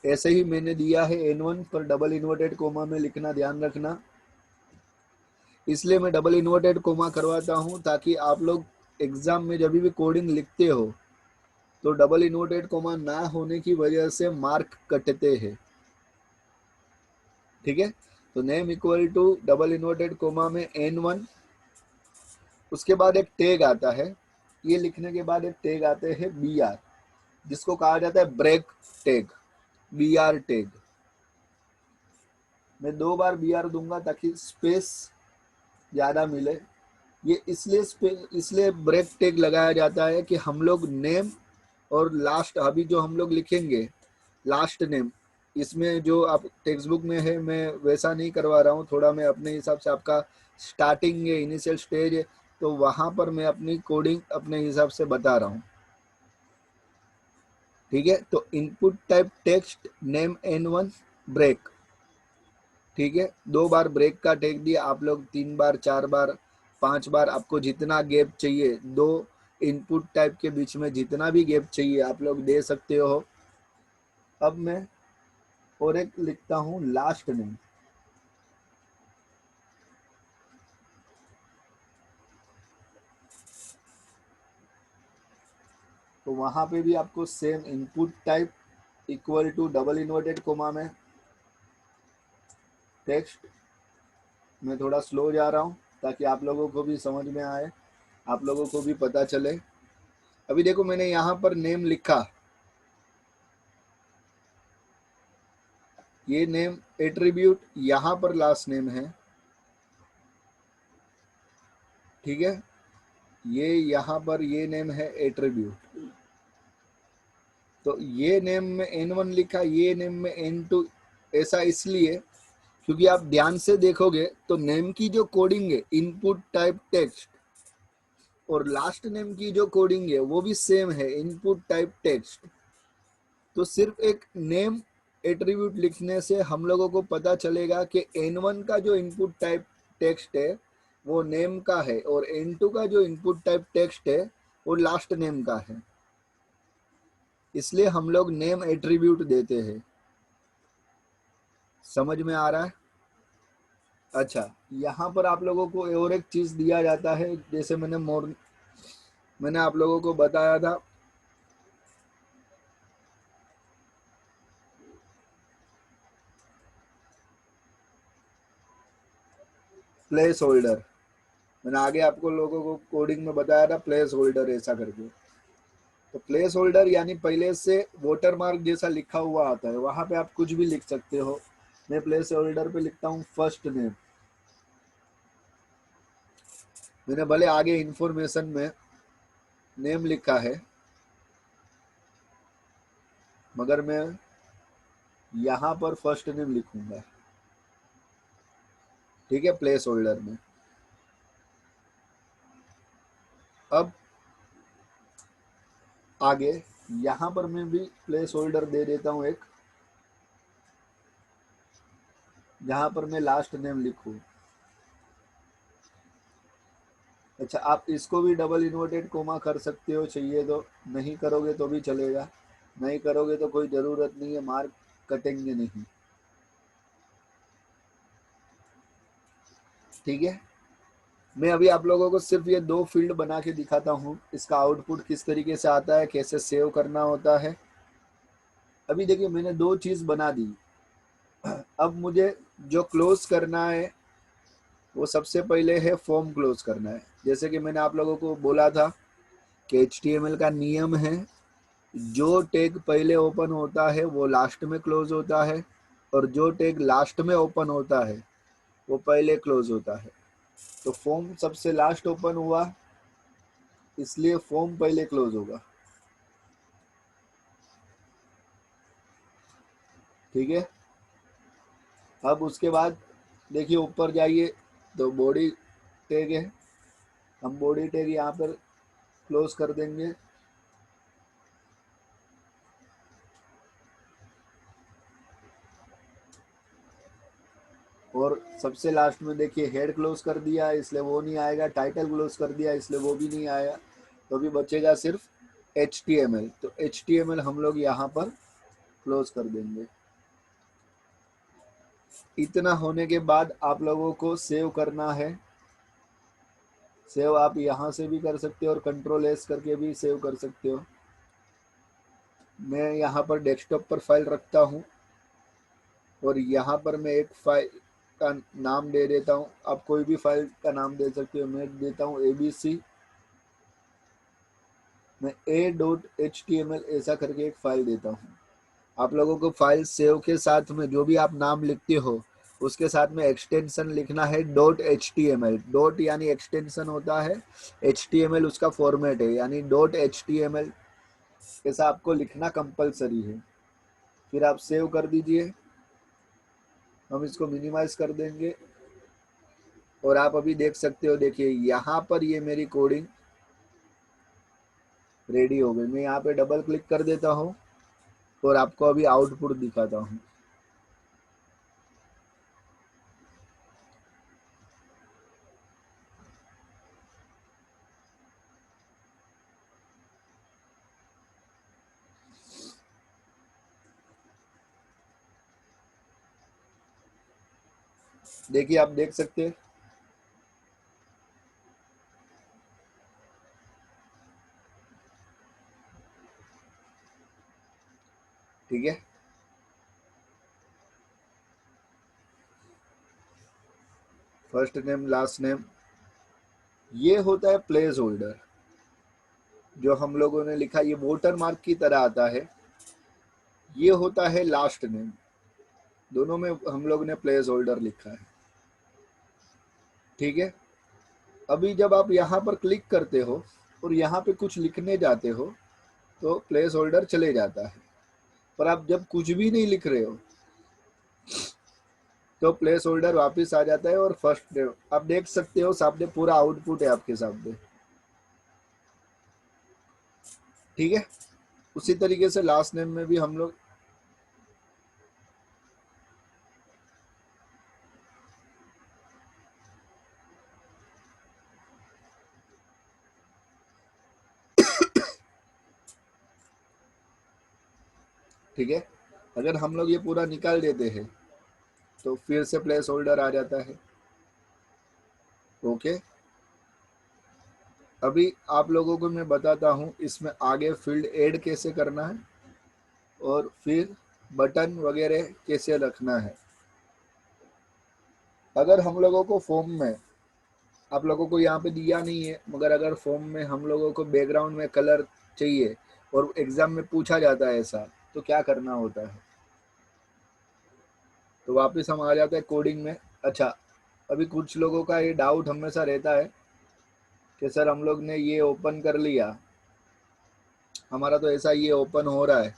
ऐसे ही मैंने दिया है N1 पर डबल इन्वर्टेड कोमा में लिखना, ध्यान रखना, इसलिए मैं डबल इन्वर्टेड कोमा करवाता हूँ ताकि आप लोग एग्जाम में जब भी कोडिंग लिखते हो तो डबल इन्वर्टेड कोमा ना होने की वजह से मार्क कटते हैं। ठीक है, तो name equal to double inverted comma में N1, उसके बाद एक टैग आता है, ये लिखने के बाद एक टैग आते हैं BR, जिसको कहा जाता है ब्रेक टैग, BR टैग। मैं 2 बार BR दूंगा ताकि स्पेस ज़्यादा मिले। ये इसलिए ब्रेक टैग लगाया जाता है कि हम लोग नेम और लास्ट, अभी जो हम लोग लिखेंगे लास्ट नेम, इसमें जो आप टेक्स्ट बुक में है मैं वैसा नहीं करवा रहा हूँ, थोड़ा मैं अपने हिसाब से, आपका स्टार्टिंग है, इनिशियल स्टेज है, तो वहाँ पर मैं अपनी कोडिंग अपने हिसाब से बता रहा हूँ। ठीक है, तो input type text name N1 break. ठीक है, 2 बार ब्रेक का टैग दिया, आप लोग 3 बार, 4 बार, 5 बार, आपको जितना गैप चाहिए, 2 इनपुट टाइप के बीच में जितना भी गैप चाहिए आप लोग दे सकते हो। अब मैं और एक लिखता हूँ लास्ट नेम, तो वहां पे भी आपको same input type equal to double inverted comma में टेक्स्ट। मैं थोड़ा स्लो जा रहा हूँ ताकि आप लोगों को भी समझ में आए, आप लोगों को भी पता चले। अभी देखो मैंने यहाँ पर नेम लिखा, ये नेम एट्रीब्यूट, यहाँ पर लास्ट नेम है। ठीक है, ये यहाँ पर ये नेम है एट्रीब्यूट, तो ये नेम में N1 लिखा, ये नेम में N2, ऐसा इसलिए क्योंकि आप ध्यान से देखोगे तो नेम की जो कोडिंग है इनपुट टाइप टेक्स्ट, और लास्ट नेम की जो कोडिंग है वो भी सेम है, इनपुट टाइप टेक्स्ट। तो सिर्फ एक नेम एट्रीब्यूट लिखने से हम लोगों को पता चलेगा कि N1 का जो इनपुट टाइप टेक्स्ट है वो नेम का है, और N2 का जो इनपुट टाइप टेक्स्ट है वो लास्ट नेम का है, इसलिए हम लोग नेम एट्रीब्यूट देते हैं। समझ में आ रहा है? अच्छा, यहाँ पर आप लोगों को और एक चीज दिया जाता है, जैसे मैंने आप लोगों को बताया था, प्लेस होल्डर। मैंने आगे आपको लोगों को कोडिंग में बताया था प्लेस होल्डर ऐसा करके। तो प्लेस होल्डर यानी पहले से वाटर मार्क जैसा लिखा हुआ आता है, वहां पे आप कुछ भी लिख सकते हो। मैं प्लेस होल्डर पे लिखता हूँ फर्स्ट नेम, मैंने भले आगे इंफॉर्मेशन में नेम लिखा है मगर मैं यहाँ पर फर्स्ट नेम लिखूंगा। ठीक है, प्लेस होल्डर में। अब आगे यहाँ पर मैं भी प्लेस होल्डर दे देता हूँ एक, जहां पर मैं लास्ट नेम लिखूं। अच्छा, आप इसको भी डबल इन्वर्टेड कोमा कर सकते हो चाहिए तो, नहीं करोगे तो भी चलेगा, नहीं करोगे तो कोई ज़रूरत नहीं है, मार्क कटेंगे नहीं। ठीक है, मैं अभी आप लोगों को सिर्फ ये दो फील्ड बना के दिखाता हूँ, इसका आउटपुट किस तरीके से आता है, कैसे सेव करना होता है। अभी देखिए मैंने दो चीज़ बना दी। अब मुझे जो क्लोज करना है वो सबसे पहले है फॉर्म क्लोज करना है। जैसे कि मैंने आप लोगों को बोला था कि HTML का नियम है, जो टैग पहले ओपन होता है वो लास्ट में क्लोज होता है, और जो टैग लास्ट में ओपन होता है वो पहले क्लोज होता है। तो फॉर्म सबसे लास्ट ओपन हुआ, इसलिए फॉर्म पहले क्लोज होगा। ठीक है, अब उसके बाद देखिए ऊपर जाइए तो बॉडी टैग है, हम बॉडी टैग यहाँ पर क्लोज कर देंगे। और सबसे लास्ट में देखिए हेड क्लोज कर दिया इसलिए वो नहीं आएगा, टाइटल क्लोज कर दिया इसलिए वो भी नहीं आया, तो अभी बचेगा सिर्फ HTML। तो HTML हम लोग यहाँ पर क्लोज कर देंगे। इतना होने के बाद आप लोगों को सेव करना है। सेव आप यहाँ से भी कर सकते हो और कंट्रोल S करके भी सेव कर सकते हो। मैं यहाँ पर डेस्कटॉप पर फाइल रखता हूँ और यहाँ पर मैं एक फाइल का नाम दे देता हूँ, आप कोई भी फाइल का नाम दे सकते हो। मैं देता हूँ ABC, मैं a.html ऐसा करके एक फाइल देता हूँ। आप लोगों को फाइल सेव के साथ में जो भी आप नाम लिखते हो उसके साथ में एक्सटेंशन लिखना है .html। डॉट यानी एक्सटेंशन होता है, HTML उसका फॉर्मेट है, यानी .html ऐसा आपको लिखना कंपलसरी है। फिर आप सेव कर दीजिए, हम इसको मिनिमाइज कर देंगे और आप अभी देख सकते हो, देखिए यहाँ पर ये मेरी कोडिंग रेडी हो गई। मैं यहाँ पे डबल क्लिक कर देता हूँ और आपको अभी आउटपुट दिखाता हूँ। देखिए आप देख सकते हैं, ठीक है। फर्स्ट नेम लास्ट नेम, ये होता है प्लेस होल्डर। जो हम लोगों ने लिखा ये वोटर मार्क की तरह आता है, ये होता है लास्ट नेम। दोनों में हम लोग ने प्लेस होल्डर लिखा है। ठीक है, अभी जब आप यहाँ पर क्लिक करते हो और यहाँ पे कुछ लिखने जाते हो तो प्लेस होल्डर चले जाता है, पर आप जब कुछ भी नहीं लिख रहे हो तो प्लेस होल्डर वापस आ जाता है। और फर्स्ट नेम आप देख सकते हो सामने, पूरा आउटपुट है आपके सामने। ठीक है, उसी तरीके से लास्ट नेम में भी हम लोग, ठीक है, अगर हम लोग ये पूरा निकाल देते हैं तो फिर से प्लेस होल्डर आ जाता है। ओके, अभी आप लोगों को मैं बताता हूँ इसमें आगे फील्ड ऐड कैसे करना है और फिर बटन वगैरह कैसे रखना है। अगर हम लोगों को फॉर्म में, आप लोगों को यहाँ पे दिया नहीं है, मगर अगर फॉर्म में हम लोगों को बैकग्राउंड में कलर चाहिए और एग्जाम में पूछा जाता है ऐसा, तो क्या करना होता है, तो वापस हम आ जाते हैं कोडिंग में। अच्छा, अभी कुछ लोगों का ये डाउट हमेशा रहता है कि सर हम लोग ने ये ओपन कर लिया, हमारा तो ऐसा ये ओपन हो रहा है,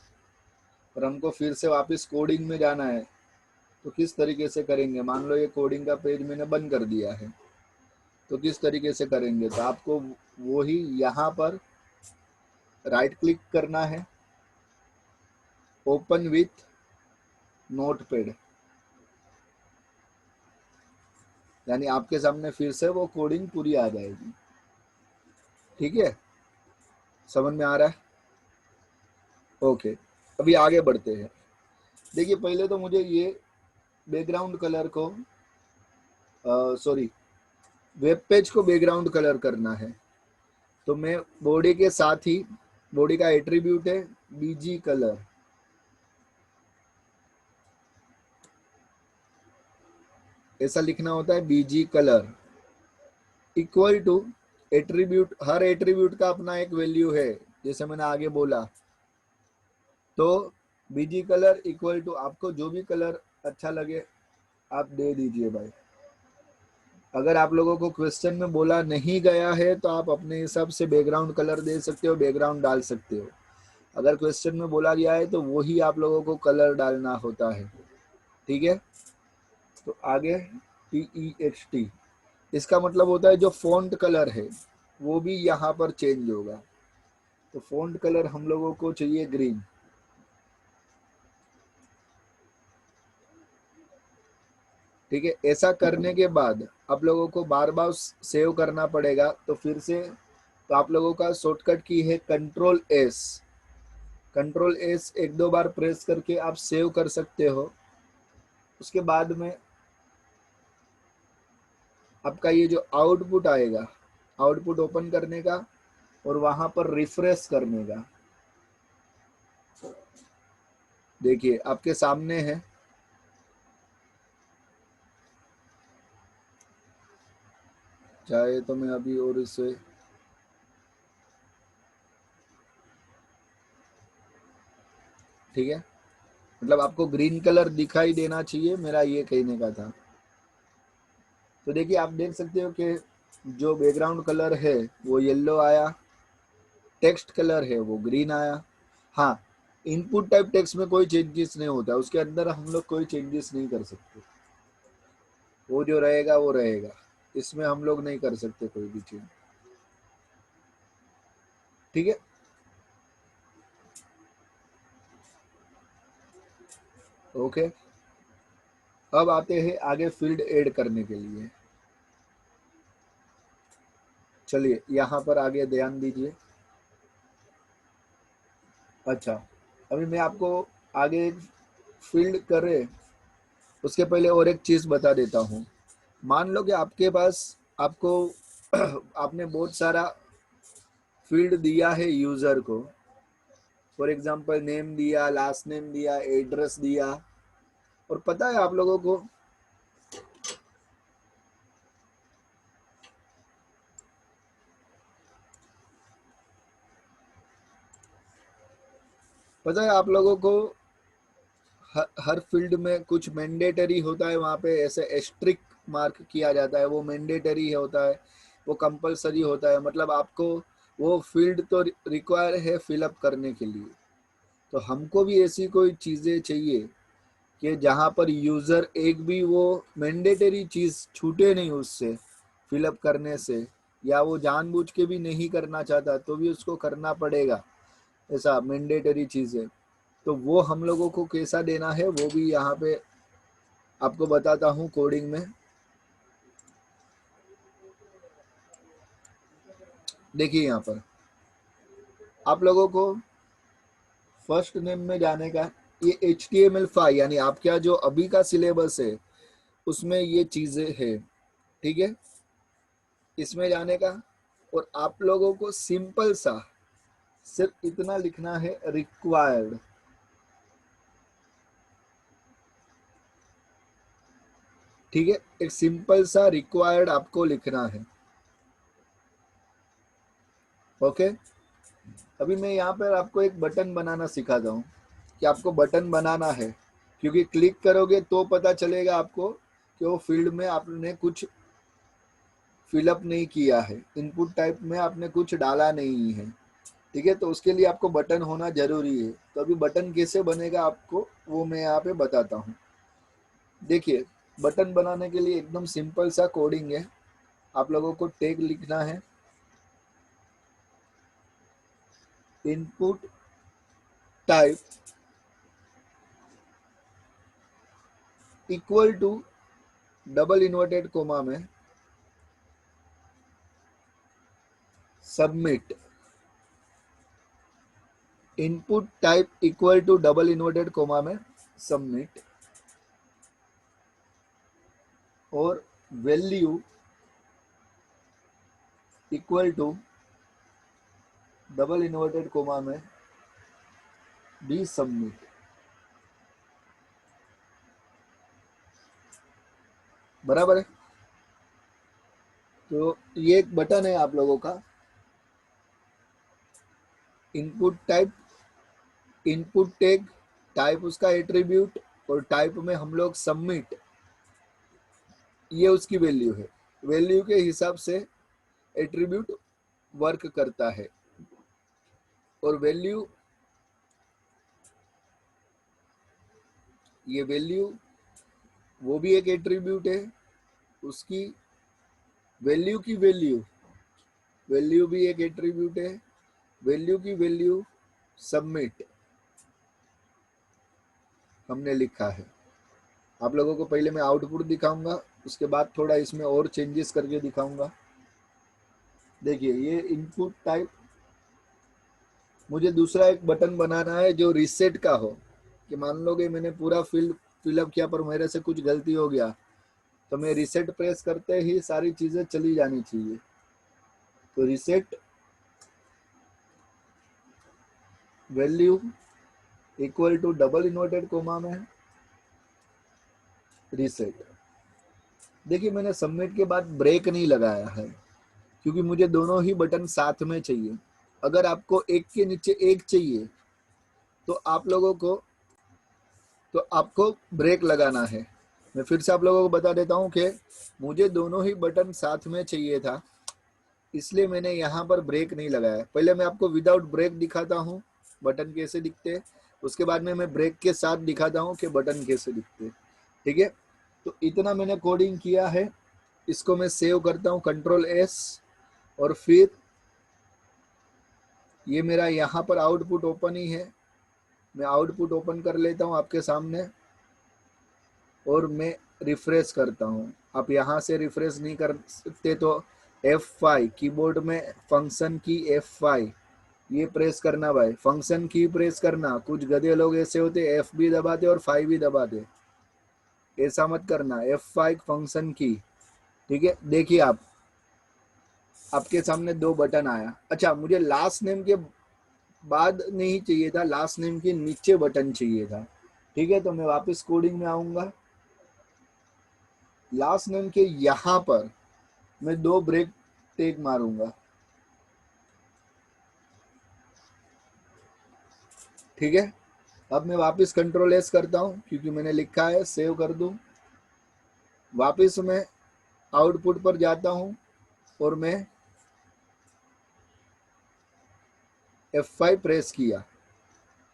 पर हमको फिर से वापस कोडिंग में जाना है, तो किस तरीके से करेंगे। मान लो ये कोडिंग का पेज मैंने बंद कर दिया है, तो किस तरीके से करेंगे। तो आपको वही यहाँ पर राइट क्लिक करना है, ओपन विथ नोटपैड, यानी आपके सामने फिर से वो कोडिंग पूरी आ जाएगी। ठीक है, समझ में आ रहा है? ओके, अभी आगे बढ़ते हैं। देखिए पहले तो मुझे ये बैकग्राउंड कलर को सॉरी वेब पेज को बैकग्राउंड कलर करना है। तो मैं बॉडी के साथ ही, बॉडी का एट्रीब्यूट है बीजी कलर, ऐसा लिखना होता है BG colour equal to attribute. हर एट्रीब्यूट का अपना एक वैल्यू है, जैसे मैंने आगे बोला। तो बीजी कलर इक्वल टू, आपको जो भी कलर अच्छा लगे आप दे दीजिए भाई। अगर आप लोगों को क्वेश्चन में बोला नहीं गया है तो आप अपने हिसाब से बैकग्राउंड कलर दे सकते हो, बैकग्राउंड डाल सकते हो। अगर क्वेश्चन में बोला गया है तो वही आप लोगों को कलर डालना होता है। ठीक है, तो आगे TEXT, इसका मतलब होता है जो फॉन्ट कलर है वो भी यहाँ पर चेंज होगा। तो फॉन्ट कलर हम लोगों को चाहिए ग्रीन। ठीक है, ऐसा करने के बाद आप लोगों को बार बार सेव करना पड़ेगा। तो फिर से, तो आप लोगों का शॉर्टकट की है कंट्रोल S। कंट्रोल S एक दो बार प्रेस करके आप सेव कर सकते हो। उसके बाद में आपका ये जो आउटपुट आएगा, आउटपुट ओपन करने का और वहां पर रिफ्रेश करने का। देखिए आपके सामने है। चाहे तो मैं अभी और इसे, ठीक है, मतलब आपको ग्रीन कलर दिखाई देना चाहिए, मेरा ये कहने का था। तो देखिए आप देख सकते हो कि जो बैकग्राउंड कलर है वो येलो आया, टेक्स्ट कलर है वो ग्रीन आया। हाँ, इनपुट टाइप टेक्स्ट में कोई चेंजेस नहीं होता, उसके अंदर हम लोग कोई चेंजेस नहीं कर सकते। वो जो रहेगा वो रहेगा, इसमें हम लोग नहीं कर सकते कोई भी चीज। ठीक है, ओके। अब आते हैं आगे फील्ड ऐड करने के लिए। चलिए यहाँ पर आगे ध्यान दीजिए। अच्छा, अभी मैं आपको आगे एक फील्ड करे उसके पहले और एक चीज बता देता हूँ। मान लो कि आपके पास, आपको आपने बहुत सारा फील्ड दिया है यूजर को। फॉर एग्जांपल नेम दिया, लास्ट नेम दिया, एड्रेस दिया। और पता है आप लोगों को, पता है आप लोगों को हर फील्ड में कुछ मैंडेटरी होता है, वहाँ पे ऐसे एस्ट्रिक मार्क किया जाता है, वो मैंडेटरी होता है, वो कंपलसरी होता है। मतलब आपको वो फील्ड तो रिक्वायर है फिलअप करने के लिए। तो हमको भी ऐसी कोई चीज़ें चाहिए कि जहाँ पर यूज़र एक भी वो मैंडेटरी चीज़ छूटे नहीं उससे फिलअप करने से, या वो जानबूझ के भी नहीं करना चाहता तो भी उसको करना पड़ेगा, ऐसा मैंडेटरी चीज़ है। तो वो हम लोगों को कैसा देना है वो भी यहाँ पे आपको बताता हूँ कोडिंग में। देखिए यहाँ पर आप लोगों को फर्स्ट नेम में जाने का, ये HTML5 यानी आपका जो अभी का सिलेबस है उसमें ये चीज़ें है। ठीक है, इसमें जाने का, और आप लोगों को सिंपल सा सिर्फ इतना लिखना है रिक्वायर्ड। ठीक है, एक सिंपल सा रिक्वायर्ड आपको लिखना है। ओके, अभी मैं यहाँ पर आपको एक बटन बनाना सिखाता हूँ कि आपको बटन बनाना है, क्योंकि क्लिक करोगे तो पता चलेगा आपको कि वो फील्ड में आपने कुछ फिलअप नहीं किया है, इनपुट टाइप में आपने कुछ डाला नहीं है। ठीक है, तो उसके लिए आपको बटन होना जरूरी है। तो अभी बटन कैसे बनेगा आपको वो मैं यहाँ पे बताता हूँ। देखिए, बटन बनाने के लिए एकदम सिंपल सा कोडिंग है। आप लोगों को टैग लिखना है input type equal to double inverted comma में submit input type equal to double inverted comma में सबमिट और value equal to double inverted comma में बी सबमिट। बराबर है। तो ये एक बटन है आप लोगों का, input type, input tag, type उसका एट्रीब्यूट और टाइप में हम लोग सबमिट, ये उसकी वैल्यू है। वैल्यू के हिसाब से एट्रीब्यूट वर्क करता है और वैल्यू, ये वैल्यू वो भी एक एट्रीब्यूट है, उसकी वैल्यू की वैल्यू, वैल्यू भी एक एट्रीब्यूट है, वैल्यू की वैल्यू सबमिट हमने लिखा है। आप लोगों को पहले मैं आउटपुट दिखाऊंगा, उसके बाद थोड़ा इसमें और चेंजेस करके दिखाऊंगा। देखिए ये इनपुट टाइप, मुझे दूसरा एक बटन बनाना है जो रीसेट का हो, कि मान लो कि मैंने पूरा फिलअप किया पर मेरे से कुछ गलती हो गया, तो मैं रीसेट प्रेस करते ही सारी चीजें चली जानी चाहिए। तो reset value equal to double inverted comma में रीसेट। देखिए मैंने सबमिट के बाद ब्रेक नहीं लगाया है, क्योंकि मुझे दोनों ही बटन साथ में चाहिए। अगर आपको एक के नीचे एक चाहिए तो आपको ब्रेक लगाना है। मैं फिर से आप लोगों को बता देता हूँ कि मुझे दोनों ही बटन साथ में चाहिए था, इसलिए मैंने यहाँ पर ब्रेक नहीं लगाया। पहले मैं आपको विदाउट ब्रेक दिखाता हूँ बटन कैसे दिखते हैं, उसके बाद में मैं ब्रेक के साथ दिखाता हूँ कि बटन कैसे दिखते हैं। ठीक है, तो इतना मैंने कोडिंग किया है, इसको मैं सेव करता हूँ कंट्रोल एस, और फिर ये मेरा यहाँ पर आउटपुट ओपन ही है, मैं आउटपुट ओपन कर लेता हूँ आपके सामने और मैं रिफ्रेश करता हूँ। आप यहाँ से रिफ्रेश नहीं कर सकते तो F5 कीबोर्ड में फंक्शन की F5 ये प्रेस करना भाई, फंक्शन की प्रेस करना। कुछ गधे लोग ऐसे होते F भी दबाते और 5 भी दबाते, ऐसा मत करना। F5 फंक्शन की। ठीक है, देखिए आप, आपके सामने दो बटन आया। अच्छा, मुझे लास्ट नेम के बाद नहीं चाहिए था, लास्ट नेम के नीचे बटन चाहिए था। ठीक है, तो मैं वापस कोडिंग में आऊंगा, लास्ट नेम के यहाँ पर मैं दो ब्रेक टेक मारूंगा। ठीक है, अब मैं वापस कंट्रोल एस करता हूँ क्योंकि मैंने लिखा है, सेव कर दूं। वापस मैं आउटपुट पर जाता हूँ और मैं F5 प्रेस किया,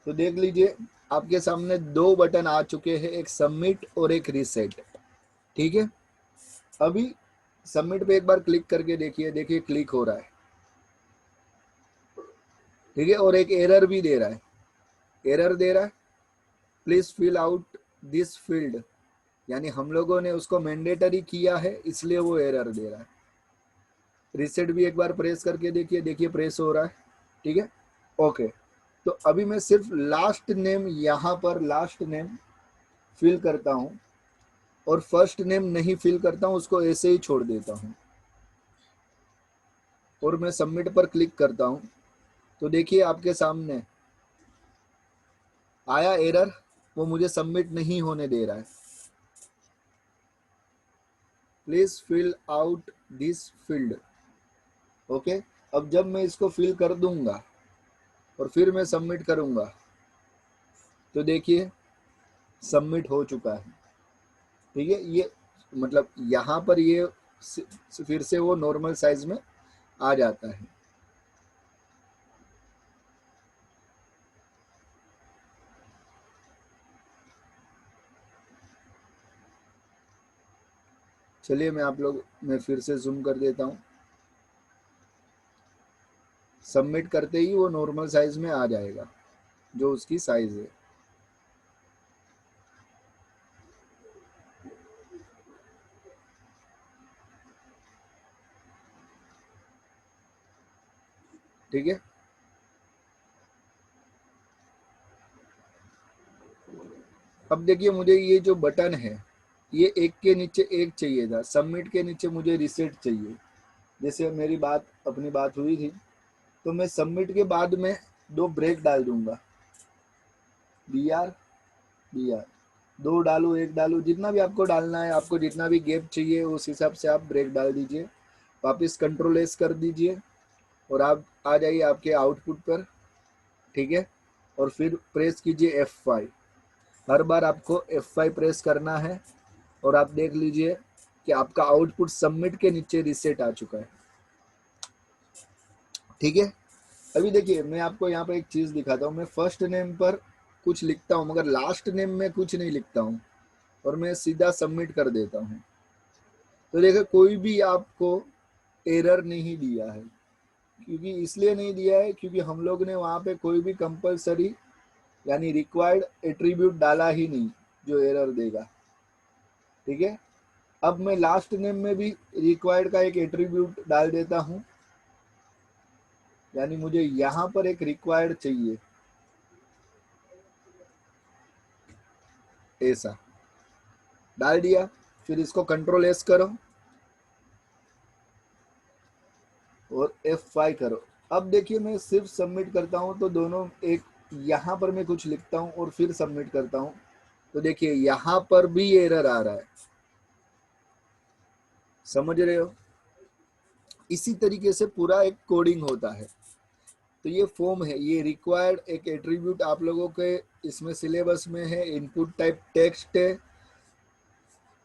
तो देख लीजिए आपके सामने दो बटन आ चुके हैं, एक सबमिट और एक रीसेट। ठीक है, अभी सबमिट पे एक बार क्लिक करके देखिए, देखिए क्लिक हो रहा है। ठीक है, और एक एरर भी दे रहा है, एरर दे रहा है, please fill out this field, यानी हम लोगों ने उसको मैंडेटरी किया है इसलिए वो एरर दे रहा है। रीसेट भी एक बार प्रेस करके देखिए, देखिए प्रेस हो रहा है। ठीक है, ओके। तो अभी मैं सिर्फ लास्ट नेम, यहाँ पर लास्ट नेम फिल करता हूँ और फर्स्ट नेम नहीं फिल करता हूँ, उसको ऐसे ही छोड़ देता हूँ और मैं सबमिट पर क्लिक करता हूँ। तो देखिए आपके सामने आया एरर, वो मुझे सबमिट नहीं होने दे रहा है। Please fill out this field. Okay, अब जब मैं इसको फिल कर दूंगा और फिर मैं सबमिट करूंगा तो देखिए सबमिट हो चुका है। ठीक है, ये मतलब यहाँ पर ये फिर से वो नॉर्मल साइज में आ जाता है। चलिए मैं फिर से जूम कर देता हूँ, सबमिट करते ही वो नॉर्मल साइज में आ जाएगा जो उसकी साइज है। ठीक है। अब देखिए मुझे ये जो बटन है ये एक के नीचे एक चाहिए था, सबमिट के नीचे मुझे रिसेट चाहिए। जैसे मेरी बात अपनी बात हुई थी, तो मैं सबमिट के बाद में 2 ब्रेक डाल दूंगा, बी आर बी आर, 2 डालू 1 डालू, जितना भी आपको डालना है, आपको जितना भी गैप चाहिए उस हिसाब से आप ब्रेक डाल दीजिए। वापस कंट्रोल एस कर दीजिए और आप आ जाइए आपके आउटपुट पर। ठीक है, और फिर प्रेस कीजिए F5। हर बार आपको F5 प्रेस करना है और आप देख लीजिए कि आपका आउटपुट सबमिट के नीचे रिसेट आ चुका है। ठीक है, अभी देखिए मैं आपको यहाँ पर एक चीज़ दिखाता हूँ। मैं फर्स्ट नेम पर कुछ लिखता हूँ मगर लास्ट नेम में कुछ नहीं लिखता हूँ और मैं सीधा सबमिट कर देता हूँ। तो देखिए कोई भी आपको एरर नहीं दिया है, क्योंकि इसलिए नहीं दिया है क्योंकि हम लोग ने वहाँ पे कोई भी कंपलसरी यानी रिक्वायर्ड एट्रीब्यूट डाला ही नहीं जो एरर देगा। ठीक है, अब मैं लास्ट नेम में भी रिक्वायर्ड का एक एट्रीब्यूट डाल देता हूँ, यानी मुझे यहाँ पर एक रिक्वायर्ड चाहिए, ऐसा डाल दिया। फिर इसको कंट्रोल एस करो और F5 करो। अब देखिए मैं सिर्फ सबमिट करता हूँ तो दोनों, एक यहाँ पर मैं कुछ लिखता हूँ और फिर सबमिट करता हूँ, तो देखिए यहाँ पर भी एरर आ रहा है। समझ रहे हो? इसी तरीके से पूरा एक कोडिंग होता है। तो ये फॉर्म है, ये रिक्वायर्ड एक एट्रीब्यूट आप लोगों के इसमें सिलेबस में है। इनपुट टाइप टेक्स्ट है,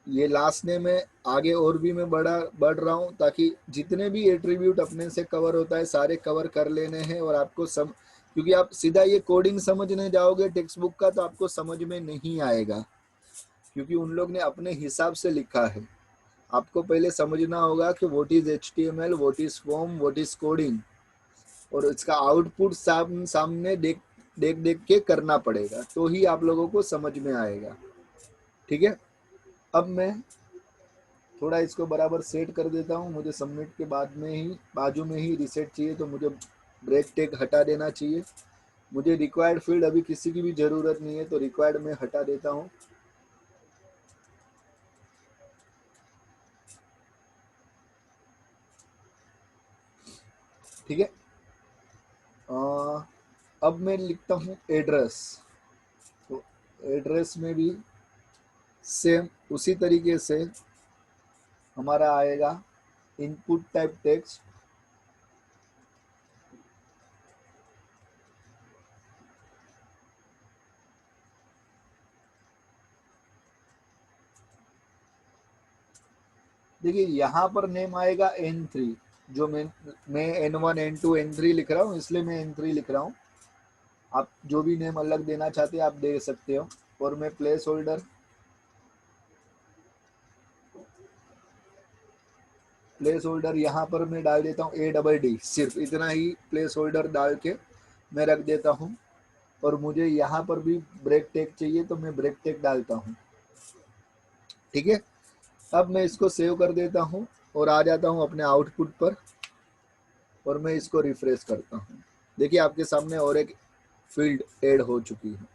ये लास्ट नेम है। आगे और भी मैं बढ़ रहा हूँ ताकि जितने भी एट्रीब्यूट अपने से कवर होता है सारे कवर कर लेने हैं और आपको सब, क्योंकि आप सीधा ये कोडिंग समझने जाओगे टेक्स्ट बुक का तो आपको समझ में नहीं आएगा, क्योंकि उन लोग ने अपने हिसाब से लिखा है। आपको पहले समझना होगा कि what is HTML, what is form, what is coding, और इसका आउटपुट सामने देख देख देख के करना पड़ेगा, तो ही आप लोगों को समझ में आएगा। ठीक है, अब मैं थोड़ा इसको बराबर सेट कर देता हूँ। मुझे सबमिट के बाद में ही बाजू में ही रिसेट चाहिए, तो मुझे ब्रेक टेक हटा देना चाहिए। मुझे रिक्वायर्ड फील्ड अभी किसी की भी ज़रूरत नहीं है, तो रिक्वायर्ड में हटा देता हूँ। ठीक है, अब मैं लिखता हूँ एड्रेस। तो एड्रेस में भी सेम उसी तरीके से हमारा आएगा इनपुट टाइप टेक्स्ट, देखिए यहाँ पर नेम आएगा N3, जो मैं N1 N2 N3 लिख रहा हूँ, इसलिए मैं N3 लिख रहा हूँ। आप जो भी नेम अलग देना चाहते हैं आप दे सकते हो। और मैं प्लेस होल्डर यहाँ पर मैं डाल देता हूँ ADD, सिर्फ इतना ही प्लेस होल्डर डाल के मैं रख देता हूँ। और मुझे यहाँ पर भी ब्रेक टेक चाहिए तो मैं ब्रेक टेक डालता हूँ। ठीक है, अब मैं इसको सेव कर देता हूँ और आ जाता हूँ अपने आउटपुट पर और मैं इसको रिफ्रेश करता हूँ। देखिए आपके सामने और एक फील्ड ऐड हो चुकी है।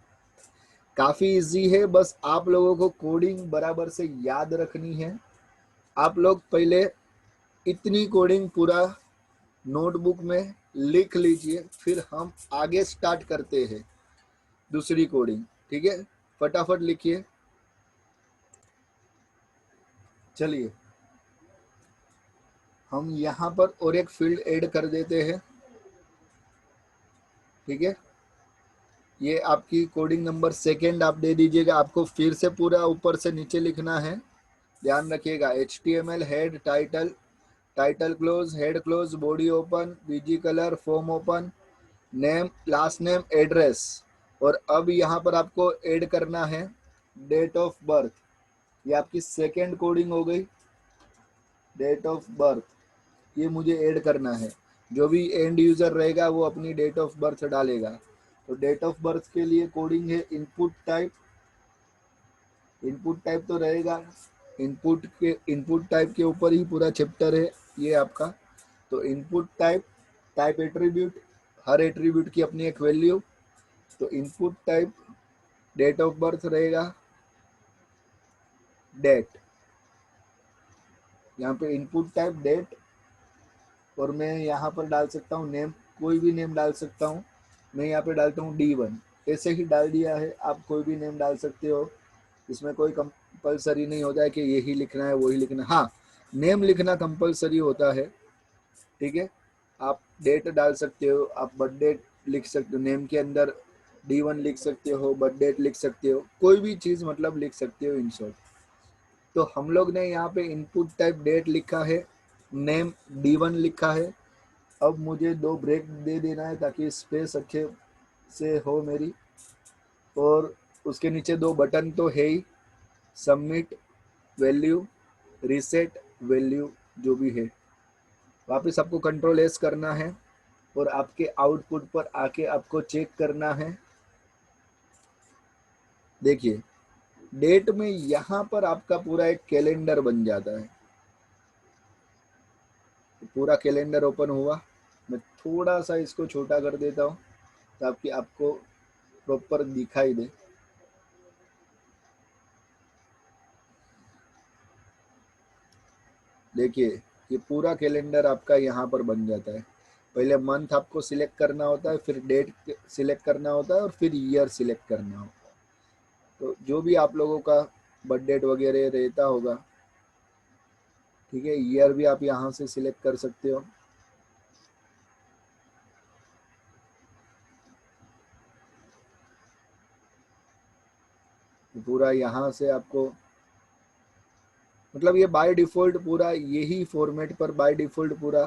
काफ़ी इजी है, बस आप लोगों को कोडिंग बराबर से याद रखनी है। आप लोग पहले इतनी कोडिंग पूरा नोटबुक में लिख लीजिए, फिर हम आगे स्टार्ट करते हैं दूसरी कोडिंग। ठीक है, फटाफट लिखिए। चलिए हम यहाँ पर और एक फील्ड ऐड कर देते हैं। ठीक है, ये आपकी कोडिंग नंबर सेकेंड आप दे दीजिएगा। आपको फिर से पूरा ऊपर से नीचे लिखना है, ध्यान रखिएगा। HTML head title, title close, head close, body open, BG colour, form open, name, last name, address. और अब यहाँ पर आपको ऐड करना है डेट ऑफ बर्थ। ये आपकी सेकेंड कोडिंग हो गई, डेट ऑफ बर्थ ये मुझे ऐड करना है। जो भी एंड यूज़र रहेगा वो अपनी डेट ऑफ बर्थ डालेगा। तो डेट ऑफ बर्थ के लिए कोडिंग है इनपुट टाइप। इनपुट टाइप तो रहेगा, इनपुट टाइप के ऊपर ही पूरा चैप्टर है ये आपका। तो इनपुट टाइप टाइप एट्रीब्यूट, हर एट्रीब्यूट की अपनी एक वैल्यू। तो input type date of birth रहेगा, डेट, यहाँ पे इनपुट टाइप डेट, और मैं यहाँ पर डाल सकता हूँ नेम, कोई भी नेम डाल सकता हूँ। मैं यहाँ पे डालता हूँ D1, ऐसे ही डाल दिया है। आप कोई भी नेम डाल सकते हो, इसमें कोई कंपलसरी नहीं होता है कि यही लिखना है वही लिखना है। हाँ, नेम लिखना कंपलसरी होता है, ठीक है। आप डेट डाल सकते हो, आप बर्थडे लिख सकते हो, नेम के अंदर D1 लिख सकते हो, बर्थडे लिख सकते हो, कोई भी चीज़ मतलब लिख सकते हो इन शॉर्ट। तो हम लोग ने यहाँ पे इनपुट टाइप डेट लिखा है, नेम D1 लिखा है। अब मुझे 2 ब्रेक दे देना है ताकि स्पेस अच्छे से हो मेरी, और उसके नीचे 2 बटन तो है ही, सबमिट वैल्यू, रीसेट वैल्यू, जो भी है। वापस आपको कंट्रोल एस करना है और आपके आउटपुट पर आके आपको चेक करना है। देखिए डेट में यहाँ पर आपका पूरा एक कैलेंडर बन जाता है, पूरा कैलेंडर ओपन हुआ। मैं थोड़ा सा इसको छोटा कर देता हूँ ताकि आपको प्रॉपर दिखाई दे। देखिए ये पूरा कैलेंडर आपका यहाँ पर बन जाता है। पहले मंथ आपको सिलेक्ट करना होता है, फिर डेट सिलेक्ट करना होता है, और फिर ईयर सिलेक्ट करना होता है। तो जो भी आप लोगों का बर्थ डेट वगैरह रहता होगा, ठीक है, ईयर भी आप यहाँ से सिलेक्ट कर सकते हो। पूरा यहाँ से आपको, मतलब ये बाय डिफ़ॉल्ट पूरा यही फॉर्मेट पर बाय डिफ़ॉल्ट पूरा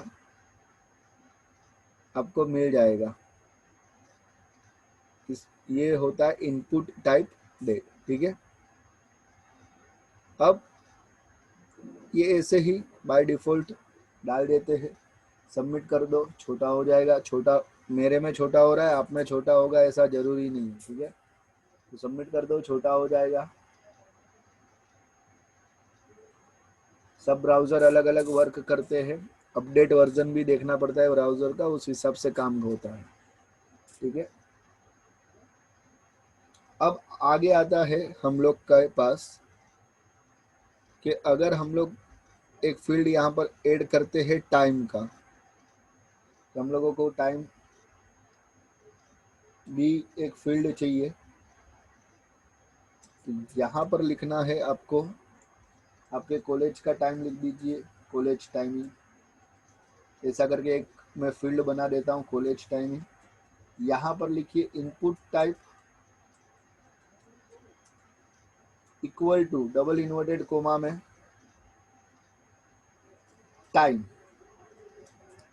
आपको मिल जाएगा। ये होता है इनपुट टाइप डेट, ठीक है। अब ये ऐसे ही बाय डिफ़ॉल्ट डाल देते हैं, सबमिट कर दो, छोटा हो जाएगा। छोटा मेरे में छोटा हो रहा है, आप में छोटा होगा ऐसा ज़रूरी नहीं है, ठीक है। तो सबमिट कर दो, छोटा हो जाएगा। सब ब्राउज़र अलग अलग वर्क करते हैं, अपडेट वर्जन भी देखना पड़ता है ब्राउज़र का, उस हिसाब से काम होता है, ठीक है। अब आगे आता है हम लोग के पास कि अगर हम लोग एक फील्ड यहाँ पर ऐड करते हैं टाइम का, तो हम लोगों को टाइम भी एक फील्ड चाहिए। तो यहाँ पर लिखना है आपको, आपके कॉलेज का टाइम लिख दीजिए, कॉलेज टाइमिंग, ऐसा करके एक मैं फील्ड बना देता हूँ, कॉलेज टाइमिंग। यहाँ पर लिखिए input type equal to double inverted comma में टाइम,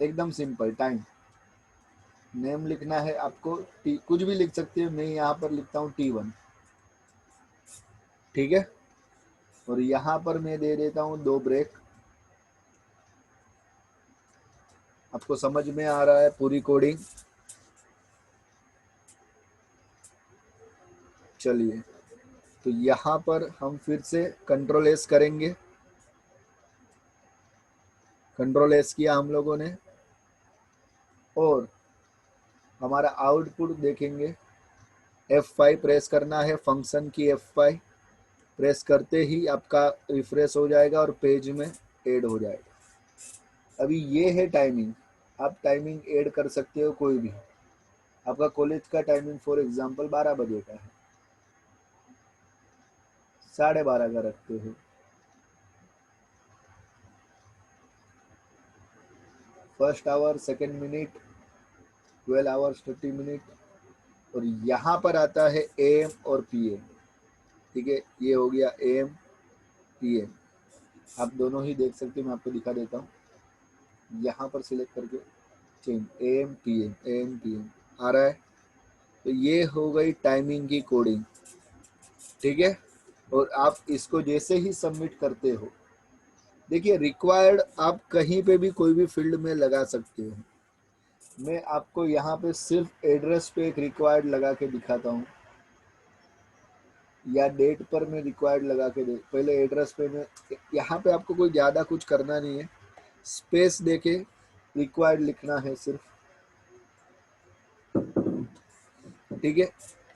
एकदम सिंपल टाइम। नेम लिखना है आपको, कुछ भी लिख सकते हैं, मैं यहाँ पर लिखता हूँ T1, ठीक है। और यहाँ पर मैं दे देता हूँ 2 ब्रेक। आपको समझ में आ रहा है पूरी कोडिंग? चलिए, तो यहाँ पर हम फिर से कंट्रोल एस करेंगे। कंट्रोल एस किया हम लोगों ने, और हमारा आउटपुट देखेंगे। F5 प्रेस करना है, फंक्शन की F5 प्रेस करते ही आपका रिफ्रेश हो जाएगा और पेज में ऐड हो जाएगा। अभी ये है टाइमिंग, आप टाइमिंग ऐड कर सकते हो कोई भी। आपका कॉलेज का टाइमिंग फॉर एग्जांपल 12 बजे का है, 12:30 का रखते हो, first hour, second minute, 12 hours 30 minute. और यहाँ पर आता है AM और PM, ठीक है। ये हो गया AM PM, आप दोनों ही देख सकते हो, मैं आपको दिखा देता हूँ। यहाँ पर सिलेक्ट करके change AM PM, AM PM आ रहा है। तो ये हो गई टाइमिंग की कोडिंग, ठीक है। और आप इसको जैसे ही सबमिट करते हो, देखिए रिक्वायर्ड आप कहीं पे भी कोई भी फील्ड में लगा सकते हो। मैं आपको यहाँ पे सिर्फ एड्रेस पे एक रिक्वायर्ड लगा के दिखाता हूँ, या डेट पर मैं रिक्वायर्ड लगा के दे। पहले एड्रेस पे मैं, यहाँ पे आपको कोई ज़्यादा कुछ करना नहीं है, स्पेस देके रिक्वायर्ड लिखना है सिर्फ, ठीक है।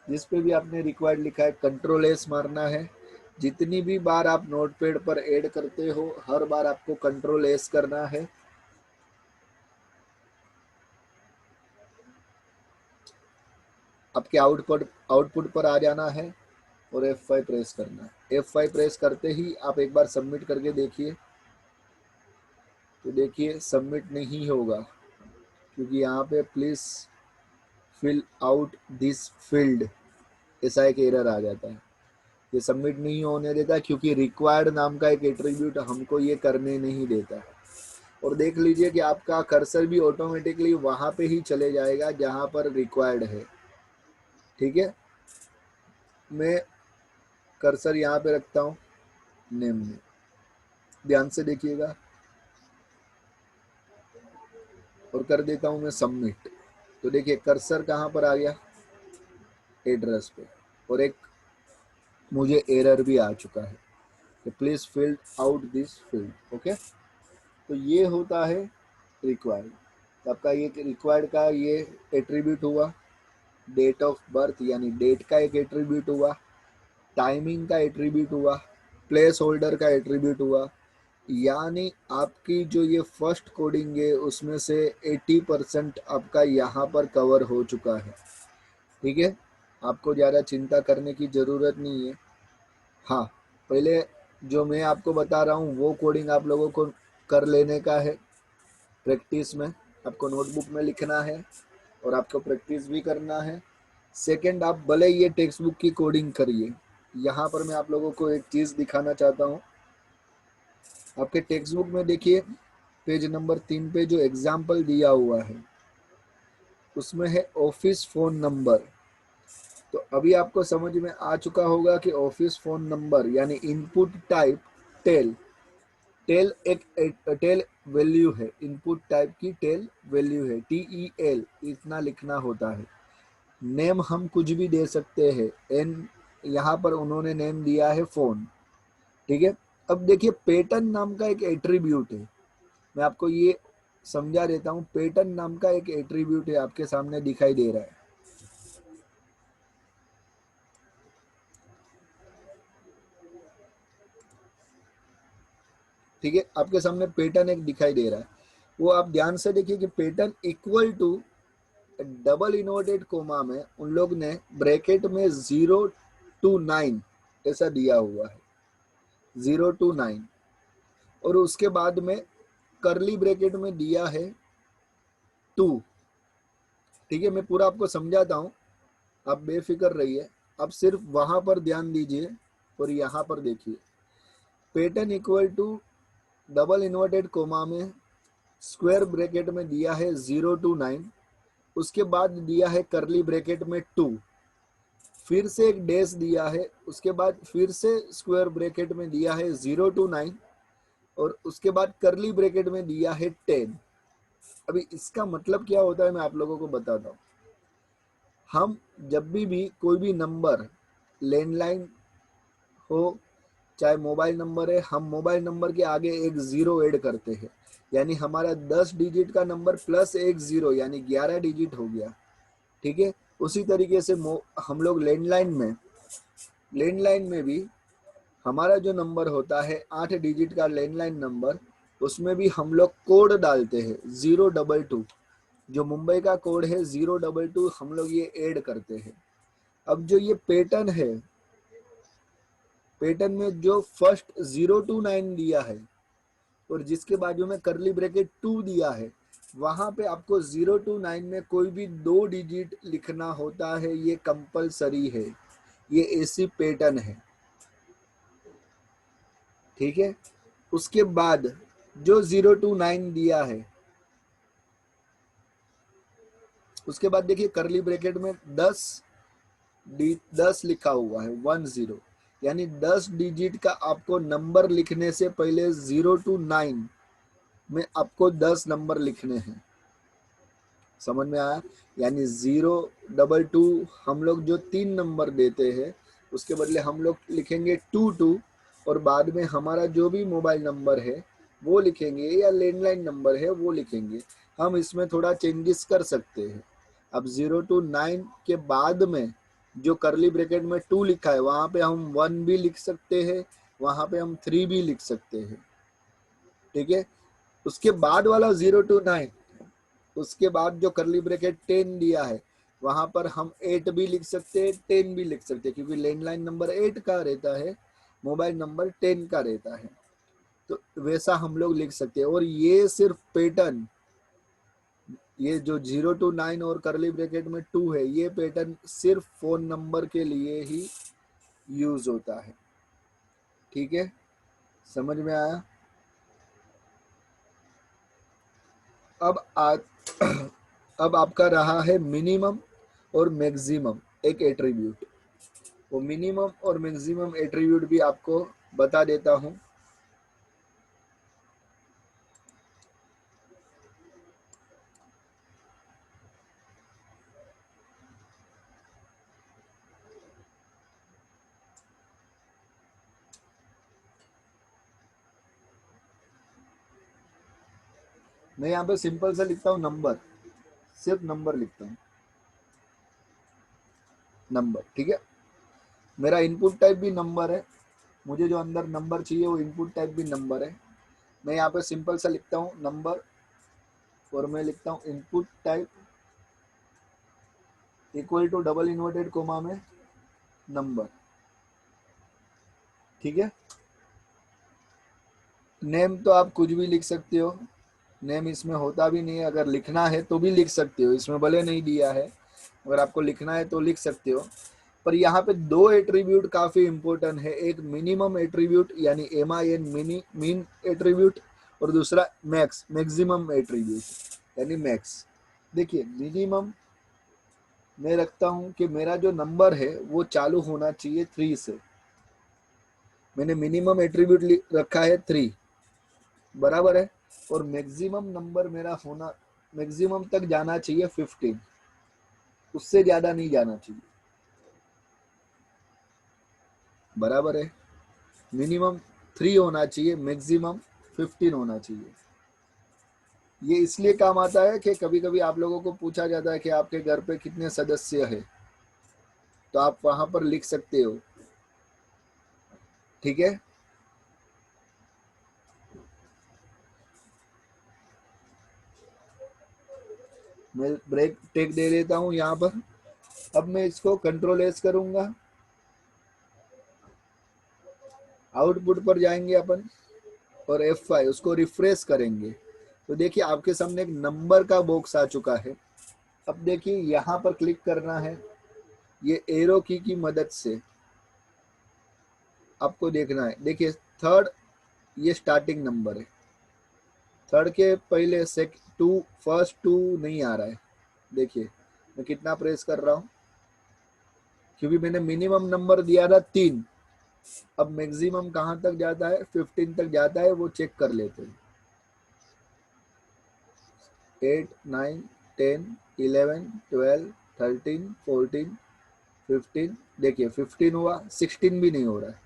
जिस पे भी आपने रिक्वायर्ड लिखा है कंट्रोल एस मारना है। जितनी भी बार आप नोटपैड पर ऐड करते हो हर बार आपको कंट्रोल एस करना है। आपके आउटपुट पर आ जाना है और F5 प्रेस करना है। F5 प्रेस करते ही आप एक बार सबमिट करके देखिए, तो देखिए सबमिट नहीं होगा क्योंकि यहाँ पे please fill out this field ऐसा एक एरर आ जाता है। ये सबमिट नहीं होने देता क्योंकि रिक्वायर्ड नाम का एक एट्रीब्यूट हमको ये करने नहीं देता है। और देख लीजिए कि आपका कर्सर भी ऑटोमेटिकली वहां पे ही चले जाएगा जहां पर रिक्वायर्ड है। ठीक है, मैं कर्सर यहाँ पे रखता हूँ नेम में, ध्यान से देखिएगा और कर देता हूँ मैं सबमिट। तो देखिए कर्सर कहाँ पर आ गया, एड्रेस पे, और एक मुझे एरर भी आ चुका है कि please fill out this field. Okay, तो ये होता है रिक्वायर्ड। आपका ये रिक्वायर्ड का ये एट्रीब्यूट हुआ, डेट ऑफ बर्थ यानी डेट का एक एट्रीब्यूट हुआ, टाइमिंग का एट्रीब्यूट हुआ, प्लेस होल्डर का एट्रीब्यूट हुआ। यानी आपकी जो ये फर्स्ट कोडिंग है उसमें से 80% आपका यहाँ पर कवर हो चुका है। ठीक है, आपको ज़्यादा चिंता करने की ज़रूरत नहीं है। हाँ, पहले जो मैं आपको बता रहा हूँ वो कोडिंग आप लोगों को कर लेने का है। प्रैक्टिस में आपको नोटबुक में लिखना है और आपको प्रैक्टिस भी करना है। सेकंड, आप भले ये टेक्स्ट बुक की कोडिंग करिए। यहाँ पर मैं आप लोगों को एक चीज़ दिखाना चाहता हूँ। आपके टेक्स्ट बुक में देखिए पेज नंबर 3 पे जो एग्जाम्पल दिया हुआ है उसमें है ऑफिस फ़ोन नंबर। तो अभी आपको समझ में आ चुका होगा कि ऑफिस फ़ोन नंबर यानी इनपुट टाइप टेल, टेल एक टेल वैल्यू है, इनपुट टाइप की टेल वैल्यू है, TEL इतना लिखना होता है। नेम हम कुछ भी दे सकते हैं, एन यहाँ पर उन्होंने नेम दिया है फ़ोन। ठीक है, अब देखिए पैटर्न नाम का एक एट्रीब्यूट है, मैं आपको ये समझा देता हूँ। पैटर्न नाम का एक एट्रीब्यूट है, आपके सामने दिखाई दे रहा है। ठीक है, आपके सामने पैटर्न एक दिखाई दे रहा है, वो आप ध्यान से देखिए कि pattern equal to double inverted comma में उन लोग ने ब्रैकेट में 0 to 9 ऐसा दिया हुआ है, 0 to 9, और उसके बाद में करली ब्रैकेट में दिया है 2। ठीक है, मैं पूरा आपको समझाता हूँ, आप बेफिक्र रहिए, आप सिर्फ वहां पर ध्यान दीजिए और यहाँ पर देखिए। Pattern equal to double inverted comma में स्क्वायर ब्रैकेट में दिया है 0 to 9, उसके बाद दिया है करली ब्रैकेट में 2, फिर से एक डैश दिया है, उसके बाद फिर से स्क्वायर ब्रैकेट में दिया है 0 to 9, और उसके बाद करली ब्रैकेट में दिया है 10। अभी इसका मतलब क्या होता है मैं आप लोगों को बताता हूँ। हम जब भी कोई भी नंबर, लैंडलाइन हो चाहे मोबाइल नंबर है, हम मोबाइल नंबर के आगे एक जीरो ऐड करते हैं, यानी हमारा 10 डिजिट का नंबर प्लस एक जीरो यानी 11 डिजिट हो गया। ठीक है, उसी तरीके से हम लोग लैंडलाइन में भी हमारा जो नंबर होता है 8 डिजिट का लैंडलाइन नंबर, उसमें भी हम लोग कोड डालते हैं 022, जो मुंबई का कोड है 022, हम लोग ये ऐड करते हैं। अब जो ये पैटर्न है, पैटर्न में जो फर्स्ट 0 to 9 दिया है और जिसके बाजू में करली ब्रैकेट 2 दिया है, वहां पे आपको 0 to 9 में कोई भी 2 डिजिट लिखना होता है, ये कंपलसरी है, ये ऐसी पैटर्न है। ठीक है, उसके बाद जो 0 to 9 दिया है, उसके बाद देखिए करली ब्रैकेट में 10 लिखा हुआ है 10, यानी 10 डिजिट का आपको नंबर लिखने से पहले 0 to 9 में आपको 10 नंबर लिखने हैं। समझ में आया? यानी 022 हम लोग जो 3 नंबर देते हैं उसके बदले हम लोग लिखेंगे 22, और बाद में हमारा जो भी मोबाइल नंबर है वो लिखेंगे या लैंडलाइन नंबर है वो लिखेंगे। हम इसमें थोड़ा चेंजेस कर सकते हैं, अब 0 to 9 के बाद में जो करली ब्रैकेट में 2 लिखा है वहां पे हम 1 भी लिख सकते हैं, वहां पे हम 3 भी लिख सकते हैं। ठीक है, उसके बाद वाला 0 to 9, उसके बाद जो करली ब्रैकेट 10 दिया है वहां पर हम 8 भी लिख सकते हैं, 10 भी लिख सकते हैं, क्योंकि लैंडलाइन नंबर 8 का रहता है, मोबाइल नंबर 10 का रहता है। तो वैसा हम लोग लिख सकते हैं। और ये सिर्फ पैटर्न, ये जो 0 to 9 और करली ब्रैकेट में 2 है, ये पैटर्न सिर्फ फोन नंबर के लिए ही यूज होता है। ठीक है, समझ में आया? अब अब आपका रहा है मिनिमम और मैक्सिमम एक एट्रीब्यूट। वो मिनिमम और मैक्सिमम एट्रीब्यूट भी आपको बता देता हूं। मैं यहाँ पे सिंपल से लिखता हूँ नंबर, सिर्फ नंबर लिखता हूँ, नंबर। ठीक है, मेरा इनपुट टाइप भी नंबर है, मुझे जो अंदर नंबर चाहिए वो इनपुट टाइप भी नंबर है। मैं यहाँ पे सिंपल सा लिखता हूँ नंबर, और मैं लिखता हूँ input type equal to double inverted comma में नंबर। ठीक है, नेम तो आप कुछ भी लिख सकते हो, नेम इसमें होता भी नहीं है, अगर लिखना है तो भी लिख सकते हो, इसमें भले नहीं दिया है, अगर आपको लिखना है तो लिख सकते हो। पर यहाँ पे दो एट्रीब्यूट काफी इंपॉर्टेंट है, एक मिनिमम एट्रीब्यूट यानी MIN मीन एट्रीब्यूट, और दूसरा मैक्स मैक्सिमम एट्रीब्यूट यानी मैक्स। देखिए मिनिमम मैं रखता हूँ कि मेरा जो नंबर है वो चालू होना चाहिए 3 से, मैंने मिनिमम एट्रीब्यूट रखा है 3, बराबर है। और मैक्सिमम नंबर मेरा होना, मैक्सिमम तक जाना चाहिए 15, उससे ज्यादा नहीं जाना चाहिए, बराबर है। मिनिमम 3 होना चाहिए, मैक्सिमम 15 होना चाहिए। ये इसलिए काम आता है कि कभी कभी आप लोगों को पूछा जाता है कि आपके घर पे कितने सदस्य हैं, तो आप वहां पर लिख सकते हो। ठीक है, मैं ब्रेक टेक दे देता हूँ यहाँ पर। अब मैं इसको कंट्रोल एस करूंगा, आउटपुट पर जाएंगे अपन, और F5 उसको रिफ्रेश करेंगे, तो देखिए आपके सामने एक नंबर का बॉक्स आ चुका है। अब देखिए यहाँ पर क्लिक करना है, ये एरो की मदद से आपको देखना है। देखिए थर्ड, ये स्टार्टिंग नंबर है, थर्ड के पहले से फर्स्ट टू नहीं आ रहा है। देखिए मैं कितना प्रेस कर रहा हूँ, क्योंकि मैंने मिनिमम नंबर दिया था 3, अब मैक्सिमम कहाँ तक जाता है, 15 तक जाता है, वो चेक कर लेते हैं। 8 9 10 11 12 13 14 15, देखिए 15 हुआ, 16 भी नहीं हो रहा है।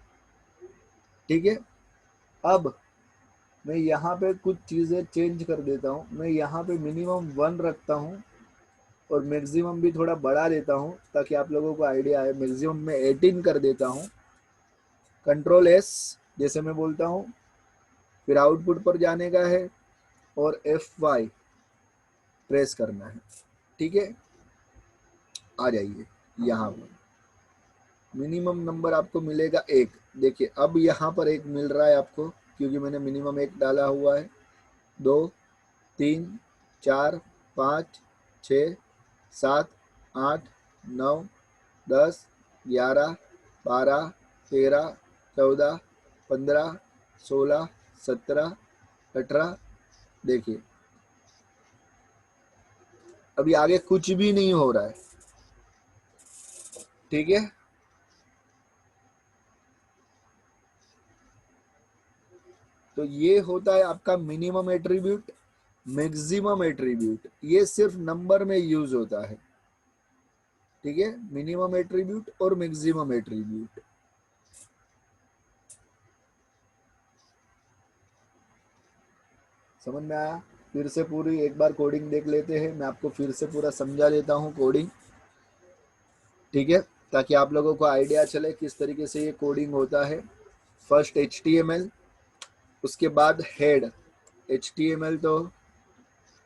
ठीक है, अब मैं यहाँ पे कुछ चीज़ें चेंज कर देता हूँ, मैं यहाँ पे मिनिमम 1 रखता हूँ और मैक्सिमम भी थोड़ा बढ़ा देता हूँ ताकि आप लोगों को आइडिया आए। मैक्सिमम में 18 कर देता हूँ, कंट्रोल एस जैसे मैं बोलता हूँ, फिर आउटपुट पर जाने का है और F5 प्रेस करना है। ठीक है, आ जाइए यहाँ पर, मिनिमम नंबर आपको मिलेगा 1। देखिए अब यहाँ पर 1 मिल रहा है आपको, क्योंकि मैंने मिनिमम 1 डाला हुआ है। 2 3 4 5 6 7 8 9 10 11 12 13 14 15 16 17 18, देखिए अभी आगे कुछ भी नहीं हो रहा है। ठीक है, तो ये होता है आपका मिनिमम एट्रीब्यूट, मैक्सिमम एट्रीब्यूट, ये सिर्फ नंबर में यूज होता है। ठीक है, मिनिमम एट्रीब्यूट और मैक्सिमम एट्रीब्यूट। समझ में आया? फिर से पूरी एक बार कोडिंग देख लेते हैं। मैं आपको फिर से पूरा समझा देता हूँ कोडिंग, ठीक है, ताकि आप लोगों को आइडिया चले किस तरीके से ये कोडिंग होता है। फर्स्ट HTML, उसके बाद हेड। HTML तो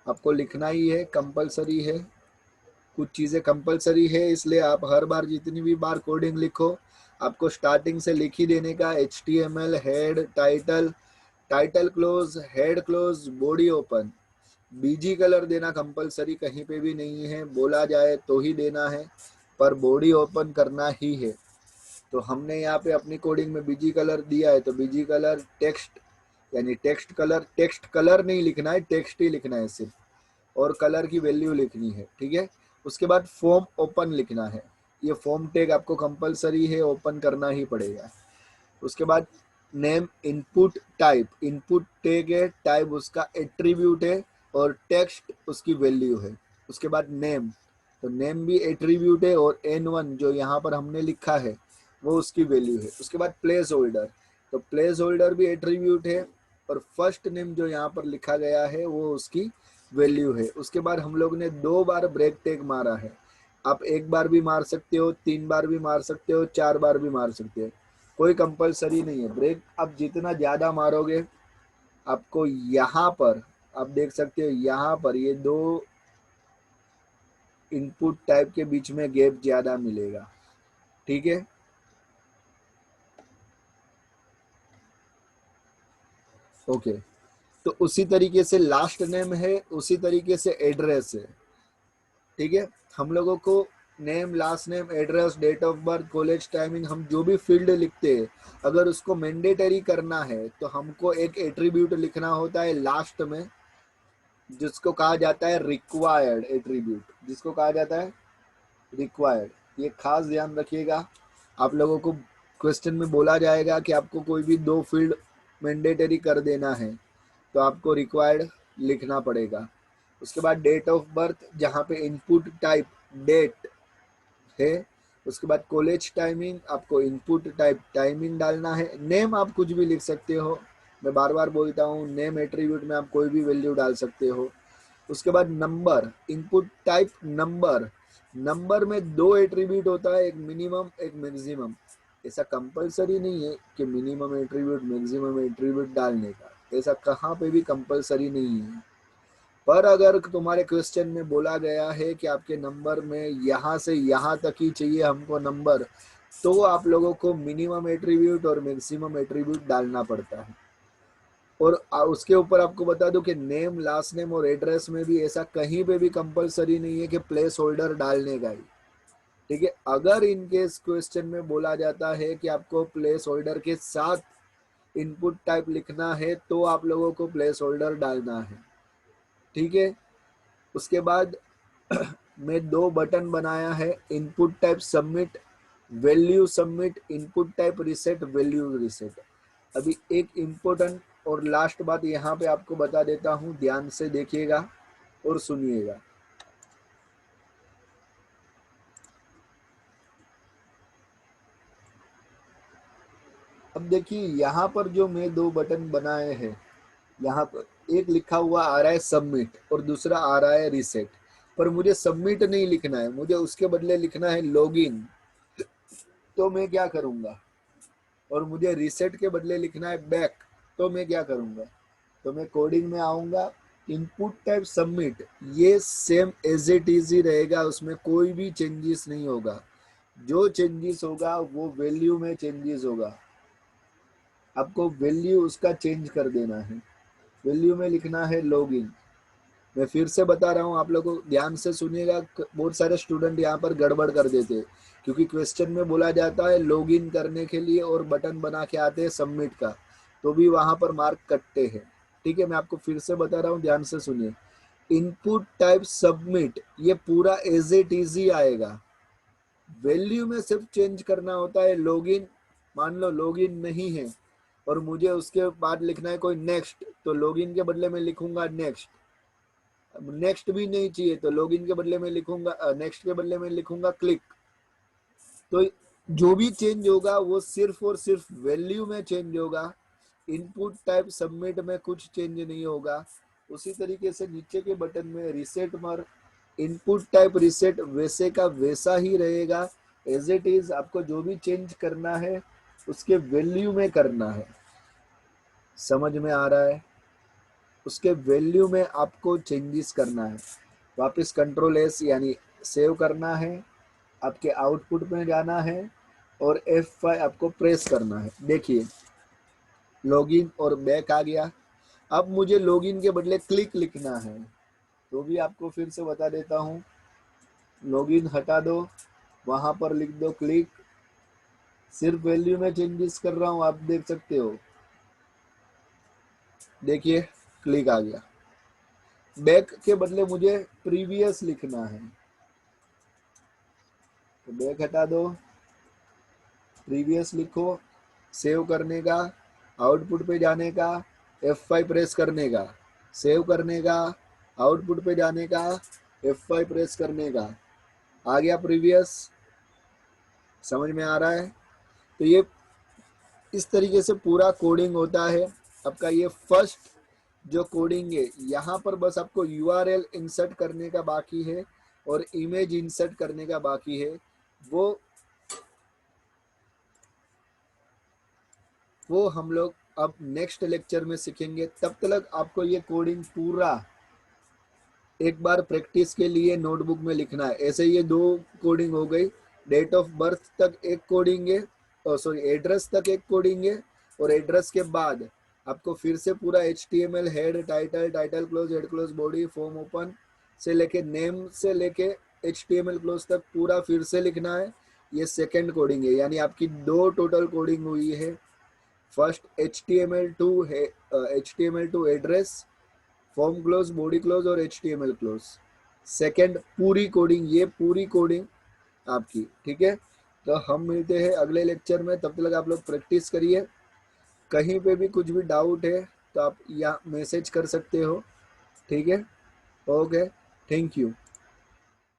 आपको लिखना ही है, कंपलसरी है। कुछ चीज़ें कंपलसरी है, इसलिए आप हर बार जितनी भी बार कोडिंग लिखो आपको स्टार्टिंग से लिख ही देने का। HTML head, title, title close, head close, body open. BG colour देना कंपलसरी कहीं पे भी नहीं है, बोला जाए तो ही देना है, पर बॉडी ओपन करना ही है। तो हमने यहाँ पे अपनी कोडिंग में बीजी कलर दिया है, तो बीजी कलर टेक्स्ट, यानी टेक्स्ट कलर नहीं लिखना है, टेक्स्ट ही लिखना है सिर्फ, और कलर की वैल्यू लिखनी है, ठीक है। उसके बाद फॉर्म ओपन लिखना है। ये फॉर्म टैग आपको कंपलसरी है, ओपन करना ही पड़ेगा। उसके बाद नेम, इनपुट टैग है, टाइप उसका एट्रीब्यूट है, और टेक्स्ट उसकी वैल्यू है। उसके बाद नेम, तो नेम भी एट्रीब्यूट है, और N1 जो यहाँ पर हमने लिखा है वो उसकी वैल्यू है। उसके बाद प्लेस होल्डर, तो प्लेस होल्डर भी एट्रीब्यूट है, और फर्स्ट नेम जो यहाँ पर लिखा गया है वो उसकी वैल्यू है। उसके बाद हम लोग ने 2 बार ब्रेक टैग मारा है। आप 1 बार भी मार सकते हो, 3 बार भी मार सकते हो, 4 बार भी मार सकते हो, कोई कंपलसरी नहीं है। ब्रेक आप जितना ज़्यादा मारोगे आपको यहाँ पर आप देख सकते हो, यहाँ पर ये 2 इनपुट टाइप के बीच में गैप ज़्यादा मिलेगा, ठीक है। ओके, तो उसी तरीके से लास्ट नेम है, उसी तरीके से एड्रेस है, ठीक है। हम लोगों को name, last name, address, date of birth, college timing, हम जो भी फील्ड लिखते हैं अगर उसको मैंडेटरी करना है तो हमको एक एट्रीब्यूट लिखना होता है लास्ट में, जिसको कहा जाता है रिक्वायर्ड एट्रीब्यूट, जिसको कहा जाता है रिक्वायर्ड। ये खास ध्यान रखिएगा, आप लोगों को क्वेश्चन में बोला जाएगा कि आपको कोई भी 2 फील्ड मैंडेटरी कर देना है तो आपको रिक्वायर्ड लिखना पड़ेगा। उसके बाद डेट ऑफ बर्थ, जहाँ पे इनपुट टाइप डेट है। उसके बाद कॉलेज टाइमिंग, आपको इनपुट टाइप टाइमिंग डालना है। नेम आप कुछ भी लिख सकते हो, मैं बार बार बोलता हूँ, नेम एट्रीब्यूट में आप कोई भी वैल्यू डाल सकते हो। उसके बाद number, input type number. Number में 2 एट्रीब्यूट होता है, एक मिनिमम एक मैक्सिमम। ऐसा कंपलसरी नहीं है कि मिनिमम एट्रीब्यूट मैक्सिमम एट्रीब्यूट डालने का, ऐसा कहाँ पे भी कंपलसरी नहीं है। पर अगर तुम्हारे क्वेश्चन में बोला गया है कि आपके नंबर में यहाँ से यहाँ तक ही चाहिए हमको नंबर, तो आप लोगों को मिनिमम एट्रीब्यूट और मैक्सिमम एट्रीब्यूट डालना पड़ता है। और उसके ऊपर आपको बता दूं कि नेम, लास्ट नेम और एड्रेस में भी ऐसा कहीं पे भी कंपलसरी नहीं है कि प्लेस होल्डर डालने का ही, ठीक है। अगर इनकेस क्वेश्चन में बोला जाता है कि आपको प्लेस होल्डर के साथ इनपुट टाइप लिखना है तो आप लोगों को प्लेस होल्डर डालना है, ठीक है। उसके बाद मैं 2 बटन बनाया है, input type submit, value submit, input type reset, value reset. अभी एक इम्पोर्टेंट और लास्ट बात यहाँ पे आपको बता देता हूँ, ध्यान से देखिएगा और सुनिएगा। अब देखिए यहाँ पर जो मैं 2 बटन बनाए हैं, यहाँ पर एक लिखा हुआ आ रहा है सबमिट और दूसरा आ रहा है रिसेट, पर मुझे सबमिट नहीं लिखना है, मुझे उसके बदले लिखना है लॉगिन। तो मैं क्या करूँगा, और मुझे रिसेट के बदले लिखना है बैक, तो मैं क्या करूँगा, तो मैं कोडिंग में आऊँगा, इनपुट टाइप सबमिट, ये सेम एज इट इज ही रहेगा, उसमें कोई भी चेंजेस नहीं होगा। जो चेंजेस होगा वो वैल्यू में चेंजेस होगा, आपको वैल्यू उसका चेंज कर देना है। वैल्यू में लिखना है लॉगिन। मैं फिर से बता रहा हूँ, आप लोगों ध्यान से सुनिएगा, बहुत सारे स्टूडेंट यहाँ पर गड़बड़ कर देते हैं, क्योंकि क्वेश्चन में बोला जाता है लॉगिन करने के लिए और बटन बना के आते हैं सबमिट का, तो भी वहाँ पर मार्क कटते हैं, ठीक है। मैं आपको फिर से बता रहा हूँ, ध्यान से सुनिए। इनपुट टाइप सबमिट, ये पूरा एज इट इज ही आएगा, वैल्यू में सिर्फ चेंज करना होता है लॉगिन। मान लो लॉगिन नहीं है और मुझे उसके बाद लिखना है कोई नेक्स्ट, तो लॉगिन के बदले में लिखूंगा नेक्स्ट। नेक्स्ट भी नहीं चाहिए तो लॉगिन के बदले में लिखूंगा, नेक्स्ट के बदले में लिखूंगा क्लिक। तो जो भी चेंज होगा वो सिर्फ और सिर्फ वैल्यू में चेंज होगा, इनपुट टाइप सबमिट में कुछ चेंज नहीं होगा। उसी तरीके से नीचे के बटन में रीसेट मर इनपुट टाइप रीसेट वैसे का वैसा ही रहेगा, एज इट इज। आपको जो भी चेंज करना है उसके वैल्यू में करना है, समझ में आ रहा है? उसके वैल्यू में आपको चेंजेस करना है। वापस कंट्रोल एस यानी सेव करना है, आपके आउटपुट में जाना है और F5 आपको प्रेस करना है। देखिए लॉगिन और बैक आ गया। अब मुझे लॉगिन के बदले क्लिक लिखना है, तो भी आपको फिर से बता देता हूँ। लॉगिन हटा दो, वहां पर लिख दो क्लिक। सिर्फ वैल्यू में चेंजेस कर रहा हूँ, आप देख सकते हो। देखिए क्लिक आ गया। बैक के बदले मुझे प्रीवियस लिखना है, तो बैक हटा दो, प्रीवियस लिखो। सेव करने का, आउटपुट पे जाने का, F5 प्रेस करने का, सेव करने का, आउटपुट पे जाने का, F5 प्रेस करने का। आ गया प्रीवियस, समझ में आ रहा है? तो ये इस तरीके से पूरा कोडिंग होता है आपका। ये फर्स्ट जो कोडिंग है, यहाँ पर बस आपको URL इंसर्ट करने का बाकी है और इमेज इंसर्ट करने का बाकी है। वो हम लोग अब नेक्स्ट लेक्चर में सीखेंगे। तब तक आपको ये कोडिंग पूरा एक बार प्रैक्टिस के लिए नोटबुक में लिखना है। ऐसे ये 2 कोडिंग हो गई। डेट ऑफ बर्थ तक एक कोडिंग है, सॉरी एड्रेस तक एक कोडिंग है, और एड्रेस के बाद आपको फिर से पूरा HTML head title, title close, head close, body, form open से लेके नेम से लेके HTML क्लोज तक पूरा फिर से लिखना है। ये सेकेंड कोडिंग है, यानी आपकी 2 टोटल कोडिंग हुई है। First HTML to address, form close, body close और HTML क्लोज। सेकेंड पूरी कोडिंग, ये पूरी कोडिंग आपकी, ठीक है। तो हम मिलते हैं अगले लेक्चर में, तब तक आप लोग प्रैक्टिस करिए। कहीं पे भी कुछ भी डाउट है तो आप यहाँ मैसेज कर सकते हो, ठीक है। Okay, thank you.